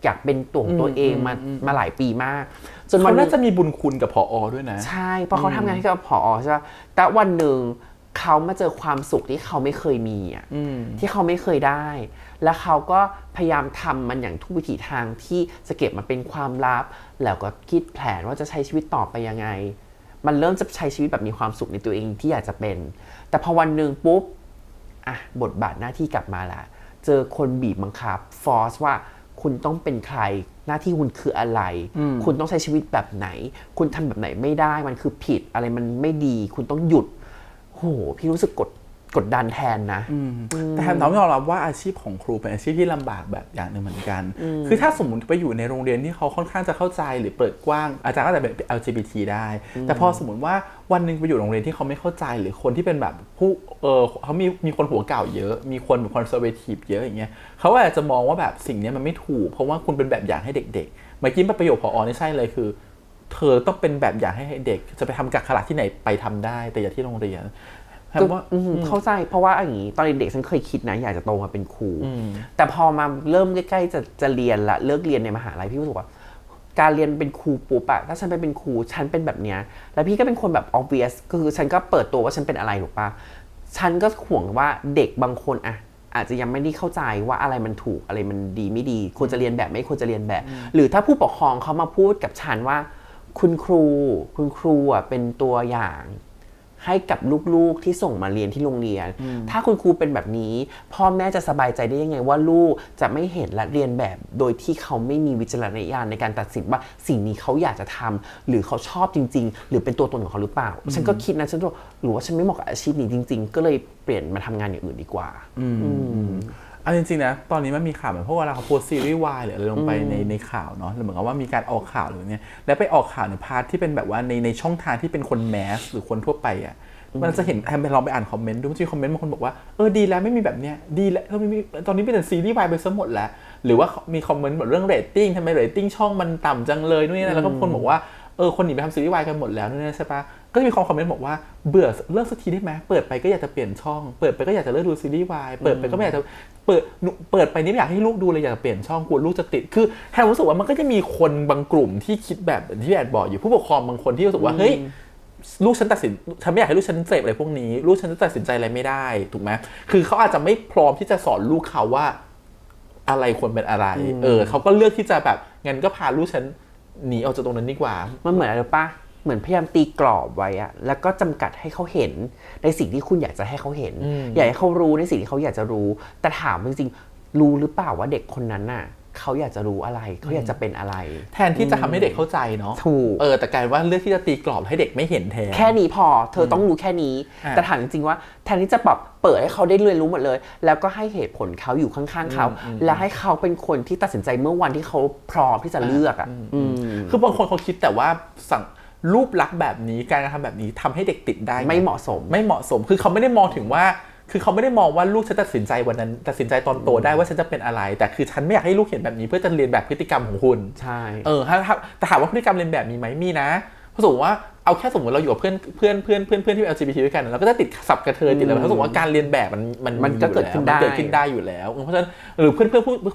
อยากเป็นตัวเองมาหลายปีมากจนเขาน่าจะมีบุญคุณกับผอ.ด้วยนะใช่เพราะเขาทำงานให้กับผอ.ใช่ป่ะแต่วันหนึ่งเขามาเจอความสุขที่เขาไม่เคยมีที่เขาไม่เคยได้แล้วเขาก็พยายามทำมันอย่างทุกวิถีทางที่จะเก็บมาเป็นความลับแล้วก็คิดแผนว่าจะใช้ชีวิตต่อไปยังไงมันเริ่มจะใช้ชีวิตแบบมีความสุขในตัวเองที่อยากจะเป็นแต่พอวันหนึ่งปุ๊บบทบาทหน้าที่กลับมาละเจอคนบีบบังคับฟอร์สว่าคุณต้องเป็นใครหน้าที่คุณคืออะไรคุณต้องใช้ชีวิตแบบไหนคุณทำแบบไหนไม่ได้มันคือผิดอะไรมันไม่ดีคุณต้องหยุดโหพี่รู้สึกกดดันแทนนะแต่แทนต้องยอมรับว่าอาชีพของครูเป็นอาชีพที่ลำบากแบบอย่างหนึ่งเหมือนกันคือถ้าสมมติไปอยู่ในโรงเรียนที่เขาค่อนข้างจะเข้าใจหรือเปิดกว้างอาจารย์ก็จะเป็น LGBT ได้แต่พอสมมติว่าวันนึงไปอยู่โรงเรียนที่เขาไม่เข้าใจหรือคนที่เป็นแบบผู้เขามีคนหัวเก่าเยอะมีคนแบบคอนเซอร์เวทีฟเยอะอย่างเงี้ยเขาอาจจะมองว่าแบบสิ่งนี้มันไม่ถูกเพราะว่าคุณเป็นแบบอย่างให้เด็กๆเมื่อกี้ประโยคผอ.นี่ใช่เลยคือเธอต้องเป็นแบบอย่างให้เด็กจะไปทำกักขระที่ไหนไปทำได้แต่อย่าที่โรงเรียนเข้าใจเพราะว่าอย่างนี้ตอนเด็กๆฉันเคยคิดนะอยากจะโตมาเป็นครูแต่พอมาเริ่มใกล้ๆจะเรียนละเลิกเรียนในมหาลัยพี่รู้สึกว่าการเรียนเป็นครูปุ๊บอะถ้าฉันไปเป็นครูฉันเป็นแบบเนี้ยแล้วพี่ก็เป็นคนแบบ obvious คือฉันก็เปิดตัวว่าฉันเป็นอะไรถูกปะฉันก็ห่วงว่าเด็กบางคนอาจจะยังไม่ได้เข้าใจว่าอะไรมันถูกอะไรมันดีไม่ดีควรจะเรียนแบบไม่ควรจะเรียนแบบหรือถ้าผู้ปกครองเขามาพูดกับฉันว่าคุณครูอะเป็นตัวอย่างให้กับลูกๆที่ส่งมาเรียนที่โรงเรียนถ้าคุณครูเป็นแบบนี้พ่อแม่จะสบายใจได้ยังไงว่าลูกจะไม่เห็นและเรียนแบบโดยที่เขาไม่มีวิจารณญาณในการตัดสินว่าสิ่งนี้เขาอยากจะทำหรือเขาชอบจริงๆหรือเป็นตัวตนของเขาหรือเปล่าฉันก็คิดนะฉันก็หรือว่าฉันไม่เหมาะกับอาชีพนี้จริงๆก็เลยเปลี่ยนมาทำงานอย่างอื่นดีกว่าเอาจริงๆนะตอนนี้มันมีข่าวเหมือนพวกเวลาเขาโพสซีรีส์วายหรืออะไรลงไปในข่าวเนาะเหมือนกับว่ามีการออกข่าวหรือเนี่ยแล้วไปออกข่าวในพาร์ทที่เป็นแบบว่าในช่องทางที่เป็นคนแมสหรือคนทั่วไปมันจะเห็นไปลองไปอ่านคอมเมนต์ดูมันจะมีคอมเมนต์บางคนบอกว่าดีแล้วไม่มีแบบเนี้ยดีแล้วตอนนี้เป็นซีรีส์วายไปซะหมดแล้วหรือว่ามีคอมเมนต์แบบเรื่องเรตติ้งทำไมเรตติ้งช่องมันต่ำจังเลยนู่นนี่นั่นแล้วก็คนบอกว่าคนหนีไปทำซีรีส์วายกันหมดแล้วนู่นนี่ใช่ปะก็จะมีคอมเมนต์บอกว่าเบื่อเลิกสักทีได้ไหมเปิดไปก็อยากจะเปลี่ยนช่องเปิดไปก็อยากจะเลิกดูซีรีส์วายเปิดไปก็ไม่อยากจะเปิดไปนี่ไม่อยากให้ลูกดูเลยอยากจะเปลี่ยนช่องกลัวลูกจะติดคือแทนรู้สึกว่ามันก็จะมีคนบางกลุ่มที่คิดแบบที่แอดบอกอยู่ผู้ปกครองบางคนที่รู้สึกว่าเฮ้ยลูกฉันไม่อยากให้ลูกฉันเสพอะไรพวกนี้ลูกฉันจะตัดสินใจอะไรไม่ได้ถูกไหมคือเขาอาจจะไม่พร้อมที่จะสอนลูกเขาว่าอะไรควรเป็นอะไรเขาก็เลือกที่จะแบบงั้นก็พาลูกฉันหนีออกจากตรงนั้นดีกว่ามันเหมือนอะไรป่ะเหมือนพยายามตีกรอบไว้แล้วก็จำกัดให้เขาเห็นในสิ่งที่คุณอยากจะให้เขาเห็นอยากให้เขารู้ในสิ่งที่เขาอยากจะรู้แต่ถามจริงๆรู้หรือเปล่าว่าเด็กคนนั้นน่ะเขาอยากจะรู้อะไรเขาอยากจะเป็นอะไรแทนที่จะทำให้เด็กเข้าใจเนาะถูกแต่กลายว่าเลือกที่จะตีกรอบให้เด็กไม่เห็นแทนแค่นี้พอเธอต้องรู้แค่นี้แต่ถามจริงๆว่าแทนที่จะแบบเปิดให้เขาได้เรียนรู้หมดเลยแล้วก็ให้เหตุผลเขาอยู่ข้างๆเขาแล้วให้เขาเป็นคนที่ตัดสินใจเมื่อวันที่เขาพร้อมที่จะเลือกคือบางคนเขาคิดแต่ว่าสั่งรูปลักษณ์แบบนี้การกระทำแบบนี้ทำให้เด็กติดได้ไม่เหมาะสมคือเขาไม่ได้มองถึงว่าคือเขาไม่ได้มองว่าลูกฉันตัดสินใจวันนั้นตัดสินใจตอนโตได้ว่าฉันจะเป็นอะไรแต่คือฉันไม่อยากให้ลูกเห็นแบบนี้เพื่อจะเรียนแบบพฤติกรรมของคุณใช่แต่ถามว่าพฤติกรรมเรียนแบบมีไหมมีนะเพราะสมมติว่าเอาแค่สมมติเราอยู่กับเพื่อนที่เป็น LGBT ด้วยกันเราก็จะติดสับกระเทยติดอะไรเพราะสมมติว่าการเรียนแบบมันก็เกิดขึ้นได้อยู่แล้วเพราะฉะนั้นหรือเพื่อน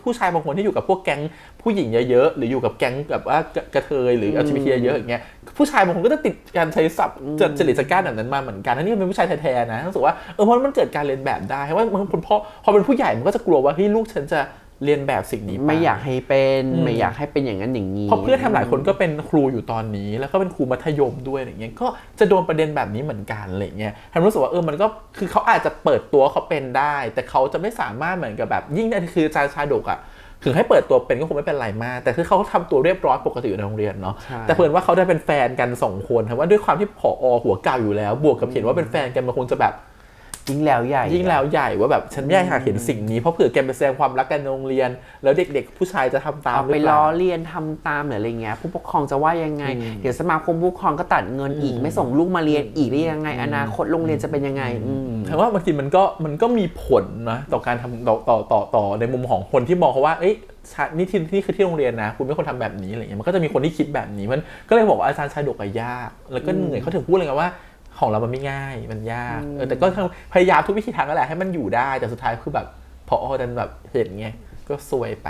ผู้ชายบางคนที่อยู่กับพวกแก๊งผู้หญิงเยอะๆหรืออยู่กับแก๊งแบบว่ากระเทยหรือ LGBT เยอะอย่างเงี้ยผู้ชายบางคนก็จะติดการใช้ศัพท์จริตจักรแบบนั้นมาเหมือนกันทั้งที่เป็นผู้ชายแท้ๆนะรู้สึกว่าเพราะมันเกิดการเรียนแบบได้เพราะว่าพอเป็นผู้ใหญ่มันก็จะกลัวว่าเฮ้ยลูกฉันจะเรียนแบบสิ่งนี้ไม่อยากให้เป็นไม่อยากให้เป็นอย่างนั้นอย่างนี้เพราะเพื่อนทำหลายคนก็เป็นครูอยู่ตอนนี้แล้วก็เป็นครูมัธยมด้วยอย่างเงี้ยก็จะโดนประเด็นแบบนี้เหมือนกันอะไรเงี้ยทำรู้สึกว่ามันก็คือเขาอาจจะเปิดตัวเขาเป็นได้แต่เขาจะไม่สามารถเหมือนกับแบบยิ่งนั่นคืออาจารย์ชาดกถึงให้เปิดตัวเป็นก็คงไม่เป็นไรมากแต่คือเขาทำตัวเรียบร้อยปกติอยู่ในโรงเรียนเนาะแต่เพิ่นว่าเขาได้เป็นแฟนกัน2คนว่าด้วยความที่ผอ.หัวเก่าอยู่แล้วบวกกับเห็นว่าเป็นแฟนกันมันคงจะแบบยิ่งแล้วใหญ่ว่าแบบฉันไม่อยากเห็นสิ่งนี้เพราะเผื่อแกไปแสดงความรักกันในโรงเรียนแล้วเด็กๆผู้ชายจะทำตามเอาไปล้อเลียนทำตามหรืออะไรเงี้ยผู้ปกครองจะว่ายังไงเดี๋ยวสมาคมผู้ปกครองก็ตัดเงินอีกไม่ส่งลูกมาเรียนอีกได้ยังไงอนาคตโรงเรียนจะเป็นยังไงแต่ว่าบางทีมันก็มีผลนะต่อการทำต่อในมุมของคนที่มองเขาว่านี่คือที่โรงเรียนนะคุณไม่ควรทำแบบนี้อะไรเงี้ยมันก็จะมีคนที่คิดแบบนี้มันก็เลยบอกว่าอาจารย์ชาดกยากแล้วก็เหนื่อยเขาถึงพูดเลยว่าของเรามันไม่ง่ายมันยากแต่ก็พยายามทุกวิธีทางนั่นแหละให้มันอยู่ได้แต่สุดท้ายคือแบบพอดันแบบเห็นไงก็ซวยไป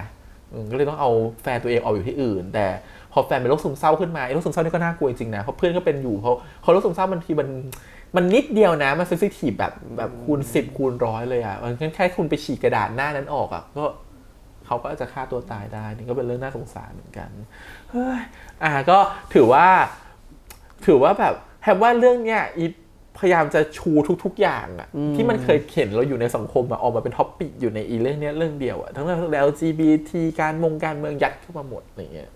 ก็เลยต้องเอาแฟนตัวเองออกอยู่ที่อื่นแต่พอแฟนเป็นโรคซึมเศร้าขึ้นมาไอ้โรคซึมเศร้านี่ก็น่ากลัวจริงๆนะเพราะเพื่อนก็เป็นอยู่เขาโรคซึมเศร้าบางทีมันนิดเดียวนะมันเซนซิทีฟแบบคูณ10คูณ100เลยอ่ะมันแค่คุณไปฉีกกระดาษหน้านั้นออกอ่ะก็เขาก็อาจจะฆ่าตัวตายได้นี่ก็เป็นเรื่องน่าสงสารเหมือนกันเฮ้ยก็ถือว่าแบบแฮมว่าเรื่องเนี้ยพยายามจะชูทุกๆอย่างอ่ะที่มันเคยเห็นเราอยู่ในสังคมออกมาเป็นท็อปปิกอยู่ในเรื่องนี้เรื่องเดียวอ่ะทั้งเรื่อง LGBT การเมืองยัดเข้ามาหมดอะไรเงี้ย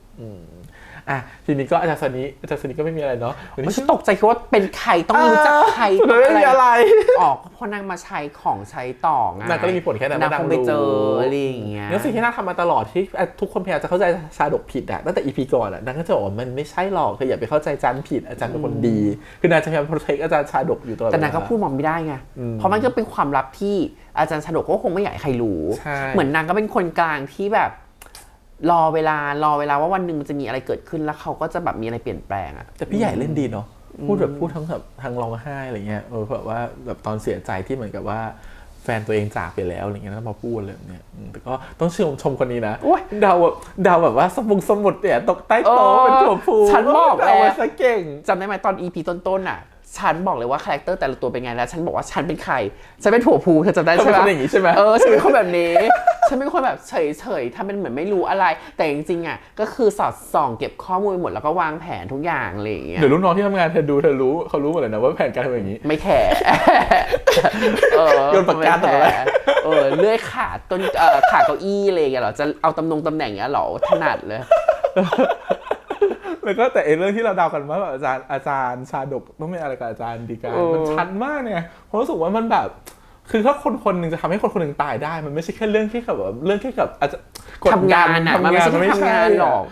ทีนี้ก็อาจารย์สนิก็ไม่มีอะไรเนาะมันจะตกใจคิดว่าเป็นใครต้องรู้จักใครอะไรออกเพราะนางมาใช้ของใช้ต่อไงนางก็เลยมีผลแค่นั้นนางคงไปเจออะไรอย่างเงี้ยแล้วสิ่งที่นางทำมาตลอดที่ทุกคนพยายามจะเข้าใจชาดกผิดอ่ะตั้งแต่ EP ก่อนอ่ะนางก็จะบอกว่ามันไม่ใช่หรอกคืออย่าไปเข้าใจอาจารย์ผิดอาจารย์เป็นคนดีคือนางจะพยายามโปรเทคอาจารย์ชาดกอยู่ตลอดแต่นางก็พูดมันไม่ได้ไงเพราะมันก็เป็นความลับที่อาจารย์ชาดกก็คงไม่อยากให้ใครรู้เหมือนนางก็เป็นคนกลางที่แบบรอเวลาว่าวันหนึ่งมันจะมีอะไรเกิดขึ้นแล้วเขาก็จะแบบมีอะไรเปลี่ยนแปลงอ่ะแต่พี่ใหญ่เล่นดีเนาะพูดทั้งแบบทางร้องไห้อะไรเงี้ยแบบว่าแบบตอนเสียใจที่เหมือนกับว่าแฟนตัวเองจากไปแล้วอะไรเงี้ยแล้วมาพูดเลยเนี่ยแต่ก็ต้องชมคนนี้นะดาวแบบว่าสมุดเนี่ยตกใต้โต๊ะเป็นถั่วพูฉันบอกแล้วว่าซะเก่งจำได้ไหมตอน EP ต้นๆอ่ะฉันบอกเลยว่าคาแรคเตอร์แต่ละตัวเป็นไงแล้วฉันบอกว่าฉันเป็นใครฉันเป็นถั่วพูเธอจำได้ใช่ไหมอย่างนี้ใช่ไหมฉันเป็นคนแบบนี้ฉันเป็นคนแบบเฉยๆทำเป็นเหมือนไม่รู้อะไรแต่จริงๆอ่ะก็คือสอดส่องเก็บข้อมูลหมดแล้วก็วางแผนทุกอย่างอะไรอย่างเงี้ยเดี๋ยวลูกน้องที่ทำงานเธอรู้เขารู้หมดเลยนะว่าแผนการทำอย่างนี้ไม่แคร์โยนปากกาต่อไปเลื่อยขาต้นขาเก้าอี้อะไรอย่างเงี้ยหรอจะเอาตำแหน่งเงี้ยหรอถนัดเลยแล้วก็แต่เรื่องที่เราเดากันว่าอาจารย์ชาดกต้องเป็นอะไรกับอาจารย์ดีการมันชัดมากเนี่ยผมรู้สึกว่ามันแบบคือถ้าคนนึงจะทำให้คนนึงตายได้มันไม่ใช่แค่เรื่องที่แบบเรื่องที่กับอาจจะทำงานนะมันไม่ใช่ทำงานหรอก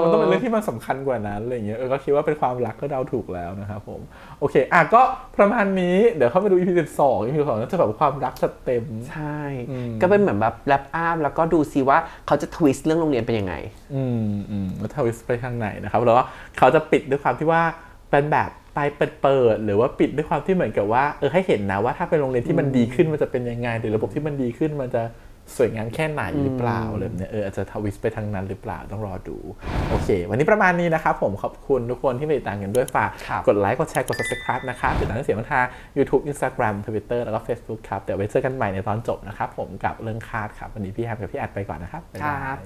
มันต้องเป็นเรื่องที่มันสำคัญกว่านั้นอะไรอย่างเงี้ยก็คิดว่าเป็นความรักก็เดาถูกแล้วนะครับผมโอเคก็ประมาณนี้เดี๋ยวเข้าไปดู EP 12 EP 2น่าจะแบบความรักเต็มใช่ก็เป็นเหมือนแบบแรปอัพแล้วก็ดูซิว่าเขาจะทวิสต์เรื่องโรงเรียนเป็นยังไงแล้วทวิสต์ไปทางไหนนะครับแล้วเขาจะปิดด้วยความที่ว่าเป็นแบบไปเปิดหรือว่าปิดด้วยความที่เหมือนกับว่าให้เห็นนะว่าถ้าเป็นโรงเรียนที่มันดีขึ้นมันจะเป็นยังไงหรือระบบที่มันดีขึ้นมันจะสวยงามแค่ไหนหรือเปล่าอะไรแบบนี้อาจจะทวิสต์ไปทางนั้นหรือเปล่าต้องรอดูโอเควันนี้ประมาณนี้นะครับผมขอบคุณทุกคนที่มาติดตามกันด้วยฝากกดไลค์กดแชร์กด Subscribe นะครับติดตามเสียงทาง YouTube Instagram Twitter แล้วก็ Facebook ครับเดี๋ยวไว้เจอกันใหม่ในตอนจบนะครับผมกับเรื่องคาดครับวันนี้พี่แฮมกับพี่อัดไปก่อนนะครับครับ